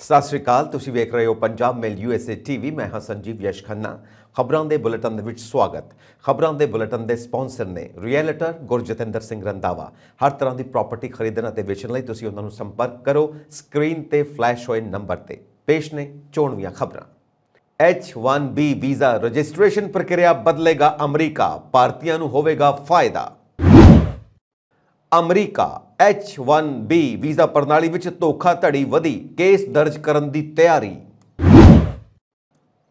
ਸਤਿ ਸ਼੍ਰੀ ਅਕਾਲ। ਤੁਸੀਂ ਵੇਖ ਰਹੇ ਹੋ ਪੰਜਾਬ ਮੇਲ USA TV। ਮੈਂ ਹਾਂ ਸੰਜੀਵ ਯਸ਼ ਖੰਨਾ। ਖਬਰਾਂ ਦੇ ਬੁਲੇਟਿਨ ਦੇ ਵਿੱਚ ਸਵਾਗਤ। ਖਬਰਾਂ ਦੇ ਬੁਲੇਟਿਨ ਦੇ ਸਪਾਂਸਰ ਨੇ ਰੀਅਲਟਰ ਗੁਰਜਤਿੰਦਰ ਸਿੰਘ ਰੰਧਾਵਾ। ਹਰ ਤਰ੍ਹਾਂ ਦੀ ਪ੍ਰਾਪਰਟੀ ਖਰੀਦਣ ਅਤੇ ਵੇਚਣ ਲਈ ਤੁਸੀਂ ਉਹਨਾਂ ਨੂੰ ਸੰਪਰਕ ਕਰੋ। ਸਕਰੀਨ ਤੇ ਫਲੈਸ਼ ਹੋਏ ਨੰਬਰ ਤੇ ਪੇਸ਼ ਨੇ ਚੋਣਵੀਆਂ ਖਬਰਾਂ। H1B ਵੀਜ਼ਾ ਰਜਿਸਟ੍ਰੇਸ਼ਨ ਪ੍ਰਕਿਰਿਆ ਬਦਲੇਗਾ ਅਮਰੀਕਾ, ਭਾਰਤੀਆਂ ਨੂੰ ਹੋਵੇਗਾ ਫਾਇਦਾ। ਅਮਰੀਕਾ H1B ਵੀਜ਼ਾ ਪ੍ਰਣਾਲੀ ਵਿੱਚ ਧੋਖਾਧੜੀ ਵਧੀ, ਕੇਸ ਦਰਜ ਕਰਨ ਦੀ ਤਿਆਰੀ।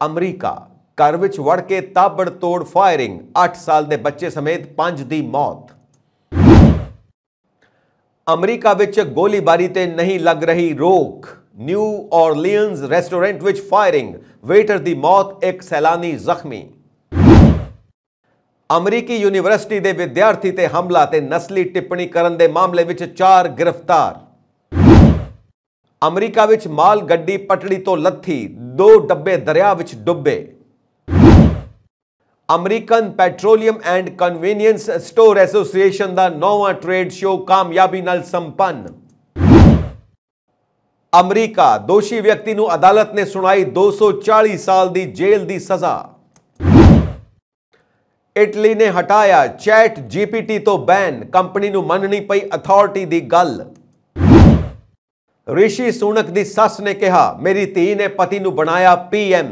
ਅਮਰੀਕਾ ਘਰ ਵਿੱਚ ਵੜ ਕੇ ਤਾਬੜਤੋੜ ਫਾਇਰਿੰਗ, 8 ਸਾਲ ਦੇ ਬੱਚੇ ਸਮੇਤ 5 ਦੀ ਮੌਤ। ਅਮਰੀਕਾ ਵਿੱਚ ਗੋਲੀਬਾਰੀ ਤੇ ਨਹੀਂ ਲੱਗ ਰਹੀ ਰੋਕ, ਨਿਊ ਔਰਲੀਅਨਜ਼ ਰੈਸਟੋਰੈਂਟ ਵਿੱਚ ਫਾਇਰਿੰਗ, ਵੇਟਰ ਦੀ ਮੌਤ, ਇੱਕ ਸੈਲਾਨੀ ਜ਼ਖਮੀ। ਅਮਰੀਕੀ ਯੂਨੀਵਰਸਿਟੀ ਦੇ ਵਿਦਿਆਰਥੀ ਤੇ ਹਮਲਾ ਤੇ ਨਸਲੀ ਟਿੱਪਣੀ ਕਰਨ ਦੇ ਮਾਮਲੇ ਵਿੱਚ 4 ਗ੍ਰਿਫਤਾਰ। ਅਮਰੀਕਾ ਵਿੱਚ ਮਾਲ ਗੱਡੀ ਪਟੜੀ ਤੋਂ ਲੱਥੀ, 2 ਡੱਬੇ ਦਰਿਆ ਵਿੱਚ ਡੁੱਬੇ। American petroleum and convenience store association ਦਾ 9ਵਾਂ ਟ੍ਰੇਡ ਸ਼ੋਅ ਕਾਮਯਾਬੀ ਨਾਲ ਸੰਪੰਨ। ਅਮਰੀਕਾ ਦੋਸ਼ੀ ਵਿਅਕਤੀ ਨੂੰ ਅਦਾਲਤ ਨੇ ਸੁਣਾਈ 240 ਸਾਲ ਦੀ ਜੇਲ੍ਹ ਦੀ ਸਜ਼ਾ। ਇਟਲੀ ਨੇ ਹਟਾਇਆ ਚੈਟ GPT ਤੋਂ ਬੈਨ, ਕੰਪਨੀ ਨੂੰ ਮੰਨਣੀ ਪਈ ਅਥਾਰਟੀ ਦੀ ਗੱਲ। ਰਿਸ਼ੀ ਸੁਨਕ ਦੀ ਸੱਸ ਨੇ ਕਿਹਾ, ਮੇਰੀ ਧੀ ਨੇ ਪਤੀ ਨੂੰ ਬਣਾਇਆ PM।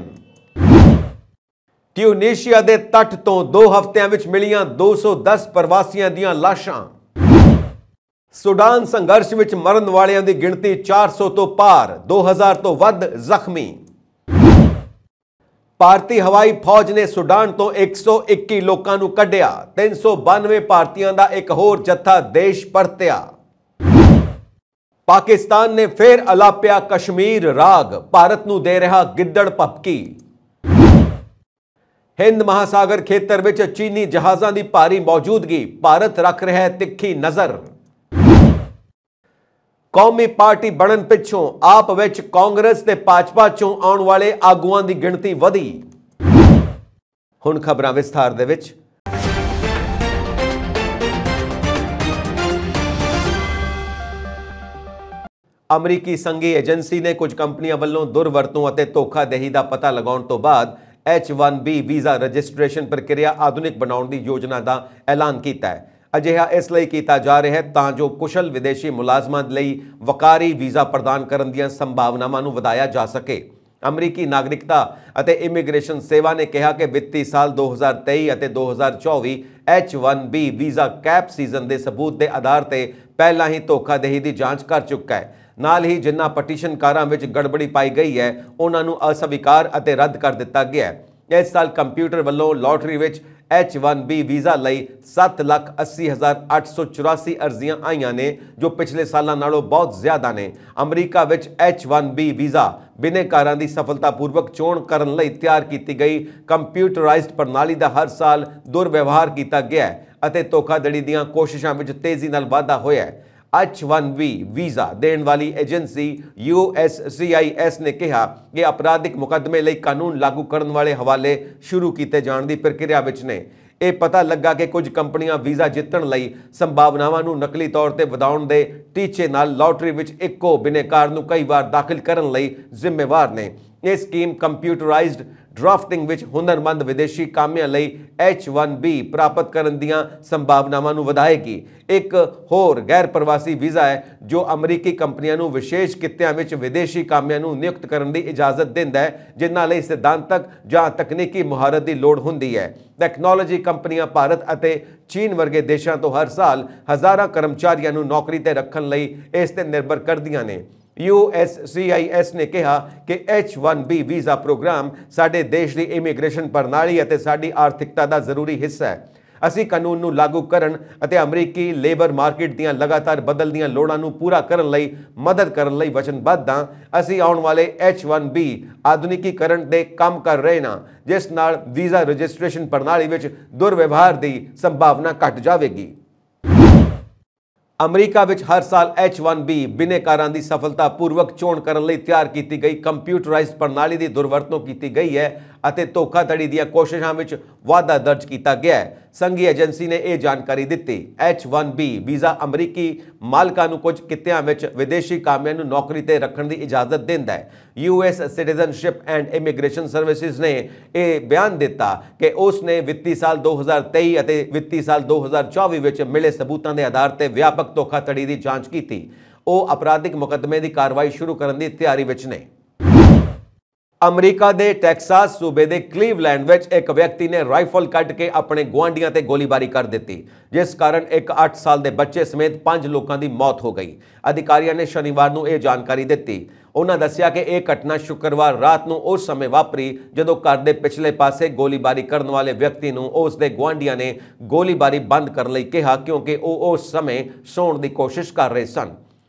ਟਿਊਨੀਸ਼ੀਆ ਦੇ ਤੱਟ ਤੋਂ 2 ਹਫ਼ਤਿਆਂ ਵਿੱਚ ਮਿਲੀਆਂ 210 ਪ੍ਰਵਾਸੀਆਂ ਦੀਆਂ ਲਾਸ਼ਾਂ। ਸੁਡਾਨ ਸੰਘਰਸ਼ ਵਿੱਚ ਮਰਨ ਵਾਲਿਆਂ ਦੀ ਗਿਣਤੀ 400 ਤੋਂ ਪਾਰ, 2000 ਤੋਂ ਵੱਧ ਜ਼ਖਮੀ। ਭਾਰਤੀ ਹਵਾਈ ਫੌਜ ਨੇ ਸੁਡਾਨ ਤੋਂ 121 ਲੋਕਾਂ ਨੂੰ ਕੱਢਿਆ, 392 ਭਾਰਤੀਆਂ ਦਾ ਇੱਕ ਹੋਰ ਜੱਥਾ ਦੇਸ਼ ਪਰਤਿਆ। ਪਾਕਿਸਤਾਨ ਨੇ ਫਿਰ ਅਲਾਪਿਆ ਕਸ਼ਮੀਰ ਰਾਗ, ਭਾਰਤ ਨੂੰ ਦੇ ਰਿਹਾ ਗਿੱਦੜ ਭਪਕੀ। ਹਿੰਦ ਮਹਾਸਾਗਰ ਖੇਤਰ ਵਿੱਚ ਚੀਨੀ ਜਹਾਜ਼ਾਂ ਦੀ ਭਾਰੀ ਮੌਜੂਦਗੀ, ਭਾਰਤ ਰੱਖ ਰਿਹਾ ਹੈ ਤਿੱਖੀ ਨਜ਼ਰ। ਕੌਮੀ ਪਾਰਟੀ ਬਣਨ ਪਿੱਛੋਂ ਆਪ ਵਿੱਚ ਕਾਂਗਰਸ ਤੇ ਭਾਜਪਾ ਚੋਂ ਆਉਣ ਵਾਲੇ ਆਗੂਆਂ ਦੀ ਗਿਣਤੀ ਵਧੀ। ਹੁਣ ਖਬਰਾਂ ਵਿਸਥਾਰ ਦੇ ਵਿੱਚ। ਅਮਰੀਕੀ ਸੰਘੀ ਏਜੰਸੀ ਨੇ ਕੁਝ ਕੰਪਨੀਆਂ ਵੱਲੋਂ ਦੁਰਵਰਤੋਂ ਅਤੇ ਧੋਖਾਦਹੀ ਦਾ ਪਤਾ ਲਗਾਉਣ ਤੋਂ ਬਾਅਦ H1B ਵੀਜ਼ਾ ਰਜਿਸਟ੍ਰੇਸ਼ਨ ਪ੍ਰਕਿਰਿਆ ਆਧੁਨਿਕ ਬਣਾਉਣ ਦੀ ਯੋਜਨਾ ਦਾ ਐਲਾਨ ਕੀਤਾ ਹੈ। ਅਜਿਹਾ ਇਸ ਲਈ ਕੀਤਾ ਜਾ ਰਿਹਾ ਹੈ ਤਾਂ ਜੋ ਕੁਸ਼ਲ ਵਿਦੇਸ਼ੀ ਮੁਲਾਜ਼ਮਾਂ ਲਈ ਵਕਾਰੀ ਵੀਜ਼ਾ ਪ੍ਰਦਾਨ ਕਰਨ ਦੀਆਂ ਸੰਭਾਵਨਾਵਾਂ ਨੂੰ ਵਧਾਇਆ ਜਾ ਸਕੇ। ਅਮਰੀਕੀ ਨਾਗਰਿਕਤਾ ਅਤੇ ਇਮੀਗ੍ਰੇਸ਼ਨ ਸੇਵਾ ਨੇ ਕਿਹਾ ਕਿ ਵਿੱਤੀ ਸਾਲ 2023 ਅਤੇ 2024 H1B ਵੀਜ਼ਾ ਕੈਪ ਸੀਜ਼ਨ ਦੇ ਸਬੂਤ ਦੇ ਆਧਾਰ ਤੇ ਪਹਿਲਾਂ ਹੀ ਧੋਖਾਦਹੀ ਦੀ ਜਾਂਚ ਕਰ ਚੁੱਕਾ ਹੈ। ਨਾਲ ਹੀ ਜਿਨ੍ਹਾਂ ਪਟੀਸ਼ਨਕਾਰਾਂ ਵਿੱਚ ਗੜਬੜੀ ਪਾਈ ਗਈ ਹੈ ਉਹਨਾਂ ਨੂੰ ਅਸਵੀਕਾਰ ਅਤੇ ਰੱਦ ਕਰ ਦਿੱਤਾ ਗਿਆ ਹੈ। ਇਸ ਸਾਲ ਕੰਪਿਊਟਰ ਵੱਲੋਂ ਲਾਟਰੀ ਵਿੱਚ H1B ਵੀਜ਼ਾ ਲਈ 7,80,884 ਅਰਜ਼ੀਆਂ ਆਈਆਂ ਨੇ, ਜੋ ਪਿਛਲੇ ਸਾਲਾਂ ਨਾਲੋਂ ਬਹੁਤ ਜ਼ਿਆਦਾ ਨੇ। ਅਮਰੀਕਾ ਵਿੱਚ H1B ਵੀਜ਼ਾ ਬਿਨੇਕਾਰਾਂ ਦੀ ਸਫਲਤਾਪੂਰਵਕ ਚੋਣ ਕਰਨ ਲਈ ਤਿਆਰ ਕੀਤੀ ਗਈ ਕੰਪਿਊਟਰਾਈਜ਼ਡ ਪ੍ਰਣਾਲੀ ਦਾ ਹਰ ਸਾਲ ਦੁਰਵਿਵਹਾਰ ਕੀਤਾ ਗਿਆ ਹੈ ਅਤੇ ਧੋਖਾਧੜੀ ਦੀਆਂ ਕੋਸ਼ਿਸ਼ਾਂ ਵਿੱਚ ਤੇਜ਼ੀ ਨਾਲ ਵਾਧਾ ਹੋਇਆ ਹੈ। H1B ਵੀਜ਼ਾ ਦੇਣ ਵਾਲੀ ਏਜੰਸੀ USCIS ਨੇ ਕਿਹਾ ਕਿ ਅਪਰਾਧਿਕ ਮੁਕੱਦਮੇ ਲਈ ਕਾਨੂੰਨ ਲਾਗੂ ਕਰਨ ਵਾਲੇ ਹਵਾਲੇ ਸ਼ੁਰੂ ਕੀਤੇ ਜਾਣ ਦੀ ਪ੍ਰਕਿਰਿਆ ਵਿੱਚ ਨੇ। ਇਹ ਪਤਾ ਲੱਗਾ ਕਿ ਕੁਝ ਕੰਪਨੀਆਂ ਵੀਜ਼ਾ ਜਿੱਤਣ ਲਈ ਸੰਭਾਵਨਾਵਾਂ ਨੂੰ ਨਕਲੀ ਤੌਰ ਤੇ ਵਧਾਉਣ ਦੇ ਟੀਚੇ ਨਾਲ ਲਾਟਰੀ ਵਿੱਚ ਇੱਕੋ ਬਿਨੇਕਾਰ ਨੂੰ ਕਈ ਵਾਰ ਦਾਖਲ ਕਰਨ ਲਈ ਜ਼ਿੰਮੇਵਾਰ ਨੇ। ਇਹ ਸਕੀਮ ਕੰਪਿਊਟਰਾਈਜ਼ਡ ਡਰਾਫਟਿੰਗ ਵਿੱਚ ਹੁਨਰਮੰਦ ਵਿਦੇਸ਼ੀ ਕਾਮਿਆਂ ਲਈ H1B ਪ੍ਰਾਪਤ ਕਰਨ ਦੀਆਂ ਸੰਭਾਵਨਾਵਾਂ ਨੂੰ ਵਧਾਏਗੀ। ਇੱਕ ਹੋਰ ਗੈਰ ਪ੍ਰਵਾਸੀ ਵੀਜ਼ਾ ਹੈ ਜੋ ਅਮਰੀਕੀ ਕੰਪਨੀਆਂ ਨੂੰ ਵਿਸ਼ੇਸ਼ ਕਿੱਤਿਆਂ ਵਿੱਚ ਵਿਦੇਸ਼ੀ ਕਾਮਿਆਂ ਨੂੰ ਨਿਯੁਕਤ ਕਰਨ ਦੀ ਇਜਾਜ਼ਤ ਦਿੰਦਾ ਹੈ ਜਿਨ੍ਹਾਂ ਲਈ ਸਿਧਾਂਤਕ ਜਾਂ ਤਕਨੀਕੀ ਮੁਹਾਰਤ ਦੀ ਲੋੜ ਹੁੰਦੀ ਹੈ। ਟੈਕਨੋਲੋਜੀ ਕੰਪਨੀਆਂ ਭਾਰਤ ਅਤੇ ਚੀਨ ਵਰਗੇ ਦੇਸ਼ਾਂ ਤੋਂ ਹਰ ਸਾਲ ਹਜ਼ਾਰਾਂ ਕਰਮਚਾਰੀਆਂ ਨੂੰ ਨੌਕਰੀ ਤੇ ਰੱਖਣ ਲਈ ਇਸ ਤੇ ਨਿਰਭਰ ਕਰਦੀਆਂ ਨੇ। USCIS ਨੇ ਕਿਹਾ ਕਿ H1B ਵੀਜ਼ਾ ਪ੍ਰੋਗਰਾਮ ਸਾਡੇ ਦੇਸ਼ ਦੀ ਇਮੀਗ੍ਰੇਸ਼ਨ ਪ੍ਰਣਾਲੀ ਅਤੇ ਸਾਡੀ ਆਰਥਿਕਤਾ ਦਾ ਜ਼ਰੂਰੀ ਹਿੱਸਾ ਹੈ। ਅਸੀਂ ਕਾਨੂੰਨ ਨੂੰ ਲਾਗੂ ਕਰਨ ਅਤੇ ਅਮਰੀਕੀ ਲੇਬਰ ਮਾਰਕੀਟ ਦੀਆਂ ਲਗਾਤਾਰ ਬਦਲਦੀਆਂ ਲੋੜਾਂ ਨੂੰ ਪੂਰਾ ਕਰਨ ਲਈ ਮਦਦ ਕਰਨ ਲਈ ਵਚਨਬੱਧ ਹਾਂ। ਅਸੀਂ ਆਉਣ ਵਾਲੇ H1B ਆਧੁਨਿਕੀਕਰਨ ਦੇ ਕੰਮ ਕਰ ਰਹੇ ਹਾਂ ਜਿਸ ਨਾਲ ਵੀਜ਼ਾ ਰਜਿਸਟ੍ਰੇਸ਼ਨ ਪ੍ਰਣਾਲੀ ਵਿੱਚ ਦੁਰਵਿਵਹਾਰ ਦੀ ਸੰਭਾਵਨਾ ਘਟ ਜਾਵੇਗੀ। ਅਮਰੀਕਾ ਵਿੱਚ ਹਰ ਸਾਲ H1B ਬਿਨੇਕਾਰਾਂ ਦੀ ਸਫਲਤਾਪੂਰਵਕ ਚੋਣ ਕਰਨ ਲਈ ਤਿਆਰ ਕੀਤੀ ਗਈ ਕੰਪਿਊਟਰਾਈਜ਼ਡ ਪ੍ਰਣਾਲੀ ਦੀ ਦੁਰਵਰਤੋਂ ਕੀਤੀ ਗਈ ਹੈ ਅਤੇ ਧੋਖਾਧੜੀ ਦੀਆਂ ਕੋਸ਼ਿਸ਼ਾਂ ਵਿੱਚ ਵਾਧਾ ਦਰਜ ਕੀਤਾ ਗਿਆ ਹੈ। ਸੰਘੀ ਏਜੰਸੀ ਨੇ ਇਹ ਜਾਣਕਾਰੀ ਦਿੱਤੀ। H-1B ਵੀਜ਼ਾ ਅਮਰੀਕੀ ਮਾਲਕਾਂ ਨੂੰ ਕੁਝ ਕਿੱਤਿਆਂ ਵਿੱਚ ਵਿਦੇਸ਼ੀ ਕਾਮਿਆਂ ਨੂੰ ਨੌਕਰੀ ਤੇ ਰੱਖਣ ਦੀ ਇਜਾਜ਼ਤ ਦਿੰਦਾ ਹੈ। US citizenship and immigration services ਨੇ ਇਹ ਬਿਆਨ ਦਿੱਤਾ ਕਿ ਉਸ ਨੇ ਵਿੱਤੀ ਸਾਲ 2023 ਅਤੇ ਵਿੱਤੀ ਸਾਲ 2024 ਵਿੱਚ ਮਿਲੇ ਸਬੂਤਾਂ ਦੇ ਆਧਾਰ ਤੇ ਵਿਆਪਕ ਧੋਖਾਧੜੀ ਦੀ ਜਾਂਚ ਕੀਤੀ। ਉਹ ਅਪਰਾਧਿਕ ਮੁਕੱਦਮੇ ਦੀ ਕਾਰਵਾਈ ਸ਼ੁਰੂ ਕਰਨ ਦੀ ਤਿਆਰੀ ਵਿੱਚ ਨੇ। ਅਮਰੀਕਾ ਦੇ ਟੈਕਸਾਸ ਸੂਬੇ ਦੇ ਕਲੀਵਲੈਂਡ ਵਿੱਚ ਇੱਕ ਵਿਅਕਤੀ ਨੇ ਰਾਈਫਲ ਕੱਢ ਕੇ ਆਪਣੇ ਗੁਆਂਢੀਆਂ ਤੇ ਗੋਲੀਬਾਰੀ ਕਰ ਦਿੱਤੀ, ਜਿਸ ਕਾਰਨ ਇੱਕ 8 ਸਾਲ ਦੇ ਬੱਚੇ ਸਮੇਤ 5 ਲੋਕਾਂ ਦੀ ਮੌਤ ਹੋ ਗਈ। ਅਧਿਕਾਰੀਆਂ ਨੇ ਸ਼ਨੀਵਾਰ ਨੂੰ ਇਹ ਜਾਣਕਾਰੀ ਦਿੱਤੀ। ਉਹਨਾਂ ਦੱਸਿਆ ਕਿ ਇਹ ਘਟਨਾ ਸ਼ੁੱਕਰਵਾਰ ਰਾਤ ਨੂੰ ਉਸ ਸਮੇਂ ਵਾਪਰੀ ਜਦੋਂ ਘਰ ਦੇ ਪਿਛਲੇ ਪਾਸੇ ਗੋਲੀਬਾਰੀ ਕਰਨ ਵਾਲੇ ਵਿਅਕਤੀ ਨੂੰ ਉਸ ਦੇ ਗੁਆਂਢੀਆਂ ਨੇ ਗੋਲੀਬਾਰੀ ਬੰਦ ਕਰਨ ਲਈ ਕਿਹਾ, ਕਿਉਂਕਿ ਉਹ ਉਸ ਸਮੇਂ ਸੌਣ ਦੀ ਕੋਸ਼ਿਸ਼ ਕਰ ਰਹੇ ਸਨ।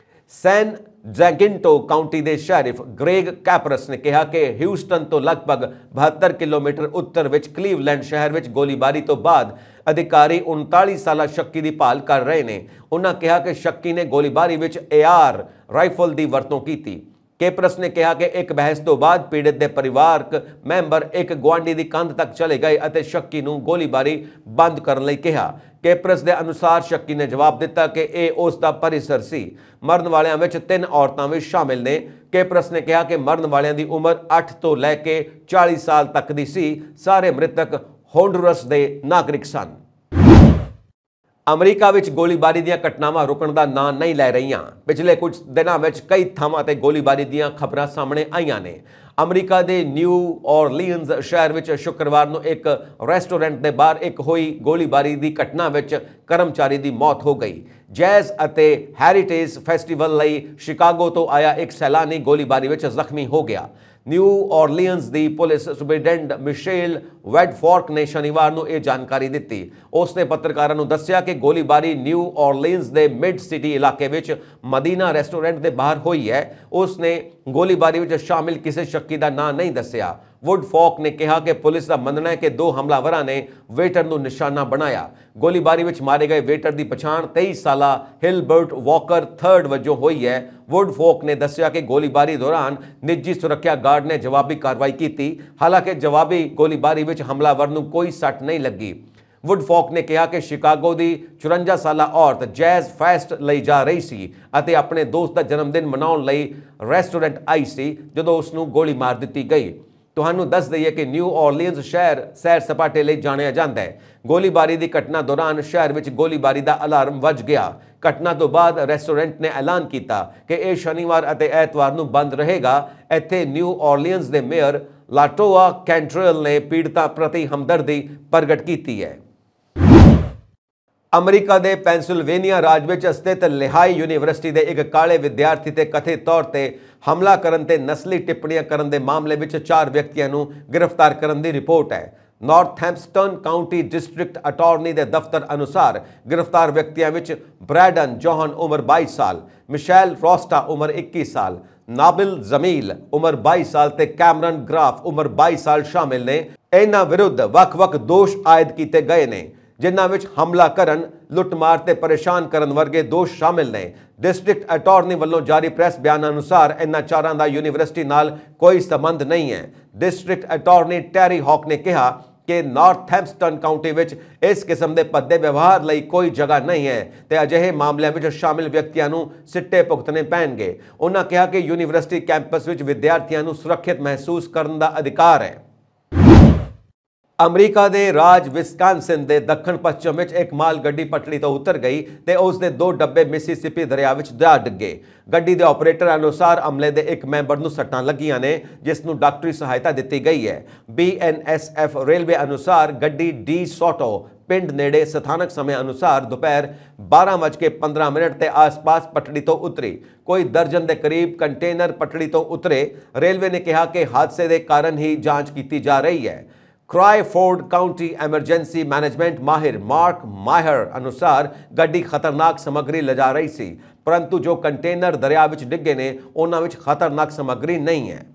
ਸੈਨ ਜੈਕਿੰਟੋ ਕਾਉਂਟੀ ਦੇ ਸ਼ੈਰਿਫ ਗ੍ਰੇਗ ਕੈਪਰਸ ਨੇ ਕਿਹਾ ਕਿ ਹਿਊਸਟਨ ਤੋਂ ਲਗਭਗ 72 ਕਿਲੋਮੀਟਰ ਉੱਤਰ ਵਿੱਚ ਕਲੀਵਲੈਂਡ ਸ਼ਹਿਰ ਵਿੱਚ ਗੋਲੀਬਾਰੀ ਤੋਂ ਬਾਅਦ ਅਧਿਕਾਰੀ 39 ਸਾਲਾ ਸ਼ੱਕੀ ਦੀ ਭਾਲ ਕਰ ਰਹੇ ਨੇ। ਉਹਨਾਂ ਕਿਹਾ ਕਿ ਸ਼ੱਕੀ ਨੇ ਗੋਲੀਬਾਰੀ ਵਿੱਚ AR ਰਾਈਫਲ ਦੀ ਵਰਤੋਂ ਕੀਤੀ। ਕੈਪਰਸ ਨੇ ਕਿਹਾ ਕਿ ਇੱਕ ਬਹਿਸ ਤੋਂ ਬਾਅਦ ਪੀੜਤ ਦੇ ਪਰਿਵਾਰਕ ਮੈਂਬਰ ਇੱਕ ਗੁਆਂਢੀ ਦੀ ਕੰਧ ਤੱਕ ਚਲੇ ਗਏ ਅਤੇ ਸ਼ੱਕੀ ਨੂੰ ਗੋਲੀਬਾਰੀ ਬੰਦ ਕਰਨ ਲਈ ਕਿਹਾ। ਕੈਪਰਸ ਦੇ ਅਨੁਸਾਰ ਸ਼ੱਕੀ ਨੇ ਜਵਾਬ ਦਿੱਤਾ ਕਿ ਇਹ ਉਸ ਦਾ ਪਰਿਸਰ ਸੀ। ਮਰਨ ਵਾਲਿਆਂ ਵਿੱਚ 3 ਔਰਤਾਂ ਵੀ ਸ਼ਾਮਿਲ ਨੇ। ਕੈਪਰਸ ਨੇ ਕਿਹਾ ਕਿ ਮਰਨ ਵਾਲਿਆਂ ਦੀ ਉਮਰ 8 ਤੋਂ ਲੈ ਕੇ 40 ਸਾਲ ਤੱਕ ਦੀ ਸੀ। ਸਾਰੇ ਮ੍ਰਿਤਕ ਹੋਂਡੁਰਸ ਦੇ ਨਾਗਰਿਕ ਸਨ। ਅਮਰੀਕਾ ਵਿੱਚ ਗੋਲੀਬਾਰੀ ਦੀਆਂ ਘਟਨਾਵਾਂ ਰੁਕਣ ਦਾ ਨਾਂ ਨਹੀਂ ਲੈ ਰਹੀਆਂ। ਪਿਛਲੇ ਕੁਝ ਦਿਨਾਂ ਵਿੱਚ ਕਈ ਥਾਵਾਂ ਤੇ ਗੋਲੀਬਾਰੀ ਦੀਆਂ ਖਬਰਾਂ ਸਾਹਮਣੇ ਆਈਆਂ ਨੇ। ਅਮਰੀਕਾ ਦੇ ਨਿਊ ਔਰਲੀਨਜ਼ ਸ਼ਹਿਰ ਵਿੱਚ ਸ਼ੁੱਕਰਵਾਰ ਨੂੰ ਇੱਕ ਰੈਸਟੋਰੈਂਟ ਦੇ ਬਾਹਰ ਇੱਕ ਹੋਈ ਗੋਲੀਬਾਰੀ ਦੀ ਘਟਨਾ ਵਿੱਚ ਕਰਮਚਾਰੀ ਦੀ ਮੌਤ ਹੋ ਗਈ। ਜੈਜ਼ ਅਤੇ ਹੈਰੀਟੇਜ ਫੈਸਟੀਵਲ ਲਈ ਸ਼ਿਕਾਗੋ ਤੋਂ ਆਇਆ ਇੱਕ ਸੈਲਾਨੀ ਗੋਲੀਬਾਰੀ ਵਿੱਚ ਜ਼ਖਮੀ ਹੋ ਗਿਆ। ਨਿਊ ਔਰਲੀਨਜ਼ ਦੀ ਪੁਲਿਸ ਸੁਪਰਡੈਂਟ ਮਿਸ਼ੇਲ ਵੈਡਫੋਰਕ ਨੇ ਸ਼ਨੀਵਾਰ ਨੂੰ ਇਹ ਜਾਣਕਾਰੀ ਦਿੱਤੀ। ਉਸ ਨੇ ਪੱਤਰਕਾਰਾਂ ਨੂੰ ਦੱਸਿਆ ਕਿ ਗੋਲੀਬਾਰੀ ਨਿਊ ਔਰਲੀਨਜ਼ ਦੇ ਮਿਡ ਸਿਟੀ ਇਲਾਕੇ ਵਿੱਚ ਮਦੀਨਾ ਰੈਸਟੋਰੈਂਟ ਦੇ ਬਾਹਰ ਹੋਈ ਹੈ। ਉਸ ਨੇ ਗੋਲੀਬਾਰੀ ਵਿੱਚ ਸ਼ਾਮਿਲ ਕਿਸੇ ਸ਼ੱਕੀ ਦਾ ਨਾਂ ਨਹੀਂ ਦੱਸਿਆ। ਵੁੱਡਫੋਕ ਨੇ ਕਿਹਾ ਕਿ ਪੁਲਿਸ ਦਾ ਮੰਨਣਾ ਹੈ ਕਿ 2 ਹਮਲਾਵਰਾਂ ਨੇ ਵੇਟਰ ਨੂੰ ਨਿਸ਼ਾਨਾ ਬਣਾਇਆ। ਗੋਲੀਬਾਰੀ ਵਿੱਚ ਮਾਰੇ ਗਏ ਵੇਟਰ ਦੀ ਪਛਾਣ 23 ਸਾਲਾ ਹਿਲਬਰਟ ਵਾਕਰ 3rd ਵਜੋਂ ਹੋਈ ਹੈ। ਵੁੱਡਫੋਕ ਨੇ ਦੱਸਿਆ ਕਿ ਗੋਲੀਬਾਰੀ ਦੌਰਾਨ ਨਿੱਜੀ ਸੁਰੱਖਿਆ ਗਾਰਡ ਨੇ ਜਵਾਬੀ ਕਾਰਵਾਈ ਕੀਤੀ। ਹਾਲਾਂਕਿ ਜਵਾਬੀ ਗੋਲੀਬਾਰੀ ਵਿੱਚ ਹਮਲਾਵਰ ਨੂੰ ਕੋਈ ਸੱਟ ਨਹੀਂ ਲੱਗੀ। ਵੁੱਡਫੋਕ ਨੇ ਕਿਹਾ ਕਿ ਸ਼ਿਕਾਗੋ ਦੀ 54 ਸਾਲਾ ਔਰਤ ਜੈਜ਼ ਫੈਸਟ ਲਈ ਜਾ ਰਹੀ ਸੀ ਅਤੇ ਆਪਣੇ ਦੋਸਤ ਦਾ ਜਨਮਦਿਨ ਮਨਾਉਣ ਲਈ ਰੈਸਟੋਰੈਂਟ ਆਈ ਸੀ ਜਦੋਂ ਉਸ ਨੂੰ ਗੋਲੀ ਮਾਰ ਦਿੱਤੀ ਗਈ। ਤੁਹਾਨੂੰ ਦੱਸ ਦਈਏ ਕਿ ਨਿਊ ਔਰਲੀਨਜ਼ ਸ਼ਹਿਰ ਸੈਰ ਸਪਾਟੇ ਲਈ ਜਾਣਿਆ ਜਾਂਦਾ ਹੈ। ਗੋਲੀਬਾਰੀ ਦੀ ਘਟਨਾ ਦੌਰਾਨ ਸ਼ਹਿਰ ਵਿੱਚ ਗੋਲੀਬਾਰੀ ਦਾ ਅਲਾਰਮ ਵੱਜ ਗਿਆ। ਘਟਨਾ ਤੋਂ ਬਾਅਦ ਰੈਸਟੋਰੈਂਟ ਨੇ ਐਲਾਨ ਕੀਤਾ ਕਿ ਇਹ ਸ਼ਨੀਵਾਰ ਅਤੇ ਐਤਵਾਰ ਨੂੰ ਬੰਦ ਰਹੇਗਾ। ਇੱਥੇ ਨਿਊ ਔਰਲੀਨਜ਼ ਦੇ ਮੇਅਰ ਲਾਟੋਆ ਕੈਂਟਰਲ ਨੇ ਪੀੜਤਾਂ ਪ੍ਰਤੀ ਹਮਦਰਦੀ ਪ੍ਰਗਟ ਕੀਤੀ ਹੈ। ਅਮਰੀਕਾ ਦੇ ਪੈਂਸਿਲਵੇਨੀਆ ਰਾਜ ਵਿੱਚ ਸਥਿਤ ਲੇਹਾਈ ਯੂਨੀਵਰਸਿਟੀ ਦੇ ਇੱਕ ਕਾਲੇ ਵਿਦਿਆਰਥੀ ਤੇ ਕਥਿਤ ਤੌਰ ਤੇ ਹਮਲਾ ਕਰਨ ਤੇ ਨਸਲੀ ਟਿੱਪਣੀਆਂ ਕਰਨ ਦੇ ਮਾਮਲੇ ਵਿੱਚ 4 ਵਿਅਕਤੀਆਂ ਨੂੰ ਗ੍ਰਿਫਤਾਰ ਕਰਨ ਦੀ ਰਿਪੋਰਟ ਹੈ। ਨਾਰਥਹੈਂਪਟਨ ਕਾਉਂਟੀ ਡਿਸਟ੍ਰਿਕਟ ਅਟਾਰਨੀ ਦੇ ਦਫ਼ਤਰ ਅਨੁਸਾਰ ਗ੍ਰਿਫਤਾਰ ਵਿਅਕਤੀਆਂ ਵਿੱਚ ਬ੍ਰੈਡਨ ਜੋਹਨ ਉਮਰ 22 ਸਾਲ, ਮਿਸ਼ੈਲ ਰੋਸਟਾ ਉਮਰ 21 ਸਾਲ, ਨਾਬਿਲ ਜ਼ਮੀਲ ਉਮਰ 22 ਸਾਲ ਤੇ ਕੈਮਰਨ ਗ੍ਰਾਫ ਉਮਰ 22 ਸਾਲ ਸ਼ਾਮਿਲ ਨੇ। ਇਹਨਾਂ ਵਿਰੁੱਧ ਵੱਖ-ਵੱਖ ਦੋਸ਼ ਆਇਦ ਕੀਤੇ ਗਏ ਨੇ, ਜਿਨ੍ਹਾਂ ਵਿੱਚ ਹਮਲਾ ਕਰਨ, ਲੁੱਟਮਾਰ ਤੇ ਪਰੇਸ਼ਾਨ ਕਰਨ ਵਰਗੇ ਦੋਸ਼ ਸ਼ਾਮਿਲ ਨੇ। ਡਿਸਟ੍ਰਿਕਟ ਅਟਾਰਨੀ ਵੱਲੋਂ ਜਾਰੀ ਪ੍ਰੈਸ ਬਿਆਨ ਅਨੁਸਾਰ ਇਹਨਾਂ 4 ਦਾ ਯੂਨੀਵਰਸਿਟੀ ਨਾਲ ਕੋਈ ਸੰਬੰਧ ਨਹੀਂ ਹੈ। ਡਿਸਟ੍ਰਿਕਟ ਅਟਾਰਨੀ ਟੈਰੀ ਹੌਕ ਨੇ ਕਿਹਾ ਕਿ ਨਾਰਥਹੈਂਪਟਨ ਕਾਉਂਟੀ ਵਿੱਚ ਇਸ ਕਿਸਮ ਦੇ ਭੱਦੇ ਵਿਵਹਾਰ ਲਈ ਕੋਈ ਜਗ੍ਹਾ ਨਹੀਂ ਹੈ ਤੇ ਅਜਿਹੇ ਮਾਮਲਿਆਂ ਵਿੱਚ ਸ਼ਾਮਿਲ ਵਿਅਕਤੀਆਂ ਨੂੰ ਸਿੱਟੇ ਭੁਗਤਣੇ ਪੈਣਗੇ। ਉਹਨਾਂ ਕਿਹਾ ਕਿ ਯੂਨੀਵਰਸਿਟੀ ਕੈਂਪਸ ਵਿੱਚ ਵਿਦਿਆਰਥੀਆਂ ਨੂੰ ਸੁਰੱਖਿਅਤ ਮਹਿਸੂਸ ਕਰਨ ਦਾ ਅਧਿਕਾਰ ਹੈ। ਅਮਰੀਕਾ ਦੇ ਰਾਜ ਵਿਸਕਾਂਸਿਨ ਦੇ ਦੱਖਣ ਪੱਛਮ ਵਿੱਚ ਇੱਕ ਮਾਲ ਗੱਡੀ ਪਟੜੀ ਤੋਂ ਉਤਰ ਗਈ ਤੇ ਉਸ ਦੇ 2 ਡੱਬੇ ਮਿਸੀਸਿਪੀ ਦਰਿਆ ਵਿੱਚ ਜਾ ਡਿੱਗੇ। ਗੱਡੀ ਦੇ ਆਪਰੇਟਰ ਅਨੁਸਾਰ ਅਮਲੇ ਦੇ ਇੱਕ ਮੈਂਬਰ ਨੂੰ ਸੱਟਾਂ ਲੱਗੀਆਂ ਨੇ, ਜਿਸ ਨੂੰ ਡਾਕਟਰੀ ਸਹਾਇਤਾ ਦਿੱਤੀ ਗਈ ਹੈ। BNSF ਰੇਲਵੇ ਅਨੁਸਾਰ ਗੱਡੀ ਡੀ ਸੋਟੋ ਪਿੰਡ ਨੇੜੇ ਸਥਾਨਕ ਸਮੇਂ ਅਨੁਸਾਰ ਦੁਪਹਿਰ 12:15 ਤੇ ਆਸ-ਪਾਸ ਪਟੜੀ ਤੋਂ ਉਤਰੀ। ਕੋਈ ਦਰਜਨ ਦੇ ਕਰੀਬ ਕੰਟੇਨਰ ਪਟੜੀ ਤੋਂ ਉਤਰੇ। ਰੇਲਵੇ ਨੇ ਕਿਹਾ ਕਿ ਹਾਦਸੇ ਦੇ ਕਾਰਨ ਹੀ ਜਾਂਚ ਕੀਤੀ ਜਾ ਰਹੀ ਹੈ। ਕ੍ਰਾਈਫੋਰਡ ਕਾਉਂਟੀ ਐਮਰਜੈਂਸੀ ਮੈਨੇਜਮੈਂਟ ਮਾਹਿਰ ਮਾਰਕ ਮਾਇਰ ਅਨੁਸਾਰ ਗੱਡੀ ਖਤਰਨਾਕ ਸਮੱਗਰੀ ਲਿਜਾ ਰਹੀ ਸੀ, ਪਰੰਤੂ ਜੋ ਕੰਟੇਨਰ ਦਰਿਆ ਵਿੱਚ ਡਿੱਗੇ ਨੇ ਉਹਨਾਂ ਵਿੱਚ ਖਤਰਨਾਕ ਸਮੱਗਰੀ ਨਹੀਂ ਹੈ।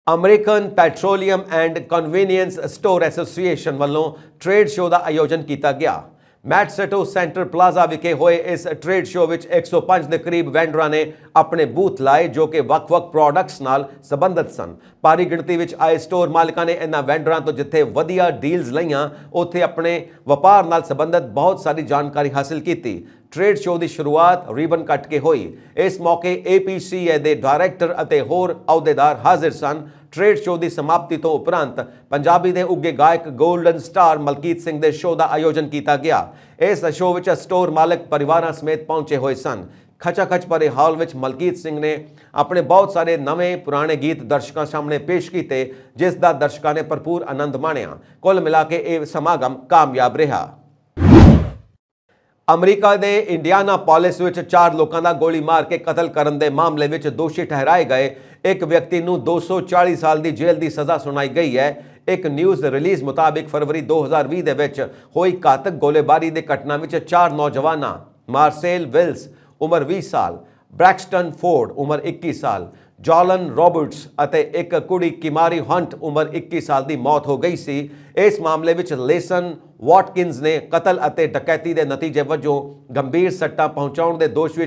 American petroleum and convenience store association ਵੱਲੋਂ ਟ੍ਰੇਡ ਸ਼ੋਅ ਦਾ ਆਯੋਜਨ ਕੀਤਾ ਗਿਆ। ਮੈਟਸੈਟੋ ਸੈਂਟਰ ਪਲਾਜ਼ਾ ਵਿਖੇ ਹੋਏ ਇਸ ਟ੍ਰੇਡ ਸ਼ੋਅ ਵਿੱਚ 105 ਦੇ ਕਰੀਬ ਵੈਂਡਰਾਂ ਨੇ ਆਪਣੇ ਬੂਥ ਲਾਏ ਜੋ ਕਿ ਵੱਖ-ਵੱਖ ਪ੍ਰੋਡਕਟਸ ਨਾਲ ਸੰਬੰਧਿਤ ਸਨ। ਭਾਰੀ ਗਿਣਤੀ ਵਿੱਚ ਆਏ ਸਟੋਰ ਮਾਲਕਾਂ ਨੇ ਇਹਨਾਂ ਵੈਂਡਰਾਂ ਤੋਂ ਜਿੱਥੇ ਵਧੀਆ ਡੀਲਸ ਲਈਆਂ ਉੱਥੇ ਆਪਣੇ ਵਪਾਰ ਨਾਲ ਸੰਬੰਧਿਤ ਬਹੁਤ ਸਾਰੀ ਜਾਣਕਾਰੀ ਹਾਸਲ ਕੀਤੀ। ट्रेड शो की शुरुआत रीबन कट के हुई। इस मौके APCA के डायरैक्टर ਅਤੇ ਹੋਰ ਅਹੁਦੇਦਾਰ हाजिर सन। ट्रेड शो की समाप्ति तो उपरंत पंजाबी के उगे गायक गोल्डन स्टार मलकीत सिंह के शो का आयोजन किया गया। इस शो में स्टोर मालिक परिवार समेत पहुंचे हुए सन। खचाखच भरे हाल में मलकीत सिंह ने अपने बहुत सारे नवे पुराने गीत दर्शकों सामने पेश किए जिसका दर्शकों ने भरपूर आनंद माणिया। कुल मिला के यह समागम कामयाब रहा। अमरीका के इंडियानापोलिस में 4 लोगों का गोली मार के कतल करने के मामले में दोषी ठहराए गए एक व्यक्ति को 240 साल की जेल की सज़ा सुनाई गई है। एक न्यूज़ रिलीज़ मुताबिक फरवरी 2020 के हुई घातक गोलीबारी की घटना में 4 नौजवान मार्सेल विल्स उम्र 20 साल, ब्रैक्सटन फोर्ड उम्र 21 साल, जॉलन रॉबर्ट्स और एक कुड़ी किमारी हंट उम्र 21 साल की मौत हो गई सी। इस मामले में लेसन वॉटकिंस ने कतल और डकैती के नतीजे वजों गंभीर सट्टा पहुंचाने के दोष में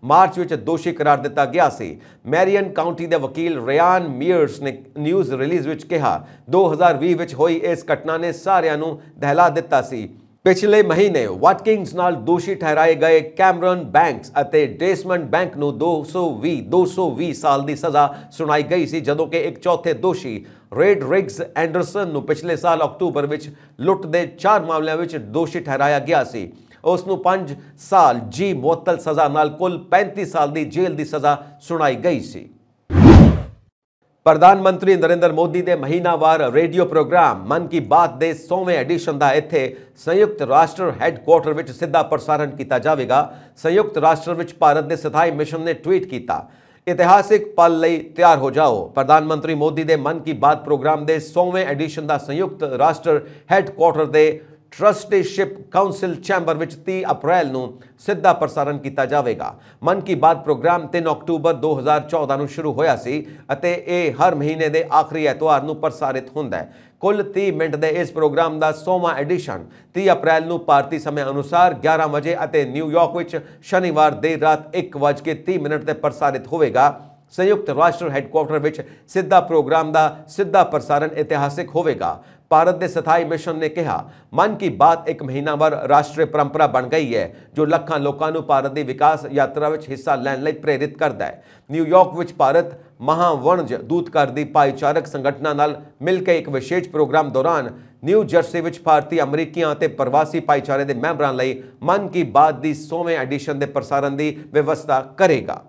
मार्च में दोषी करार दिता गया सी। मैरियन काउंटी के वकील रेयान मीयर्स ने न्यूज़ रिलीज़ में कहा 2020 में हुई इस घटना ने सारिਆਂ ਨੂੰ दहला दिता सी। पिछले महीने वाटकिंस नाल दोषी ठहराए गए कैमरन बैंक्स और डेसमंड बैंक ਨੂੰ 220 साल की सज़ा सुनाई गई सी जदों कि एक चौथे दोषी रेड रिग्स एंडरसन ਨੂੰ पिछले साल अक्तूबर में लुट के 4 मामलों में दोषी ठहराया गया सी। उसनू 5 साल जी मुअत्तल सज़ा नाल कुल 35 साल की जेल की सज़ा सुनाई गई सी। प्रधानमंत्री नरेंद्र मोदी के महीनावार रेडियो प्रोग्राम मन की बात के 100वें एडिशन का इत्थे संयुक्त राष्ट्र हैडकुआटर में सीधा प्रसारण किया जाएगा। संयुक्त राष्ट्र में भारत के स्थाई मिशन ने ट्वीट किया, इतिहासिक पल लई तैयार हो जाओ। प्रधानमंत्री मोदी के मन की बात प्रोग्राम के 100वें एडिशन का संयुक्त राष्ट्र हैडकुआटर के ट्रस्टीशिप काउंसिल चैंबर में 30 अप्रैल को सीधा प्रसारण किया जाएगा। मन की बात प्रोग्राम 3 अक्टूबर 2014 को शुरू होया सी अते यह हर महीने के आखिरी एतवार को प्रसारित होता है। कुल 30 मिनट के इस प्रोग्राम का 100वां एडिशन 30 अप्रैल को भारतीय समय अनुसार 11 बजे अते न्यूयॉर्क में शनिवार देर रात 1:30 पर प्रसारित होगा। संयुक्त राष्ट्र हैडकुआटर में सीधा प्रोग्राम का सीधा प्रसारण ऐतिहासिक होगा। भारत के स्थाई मिशन ने कहा, मन की बात एक महीनावार राष्ट्रीय परंपरा बन गई है जो लाखों लोगों को भारत की विकास यात्रा में हिस्सा लैन प्रेरित करता है। न्यूयॉर्क में भारत महावणज दूतघर की भाईचारक संगठनों नाल मिलकर एक विशेष प्रोग्राम दौरान न्यू जर्सी में भारतीय अमरीकियों और प्रवासी भाईचारे के मैंबरों लिए मन की बात की 100वें एडिशन के प्रसारण की व्यवस्था करेगा।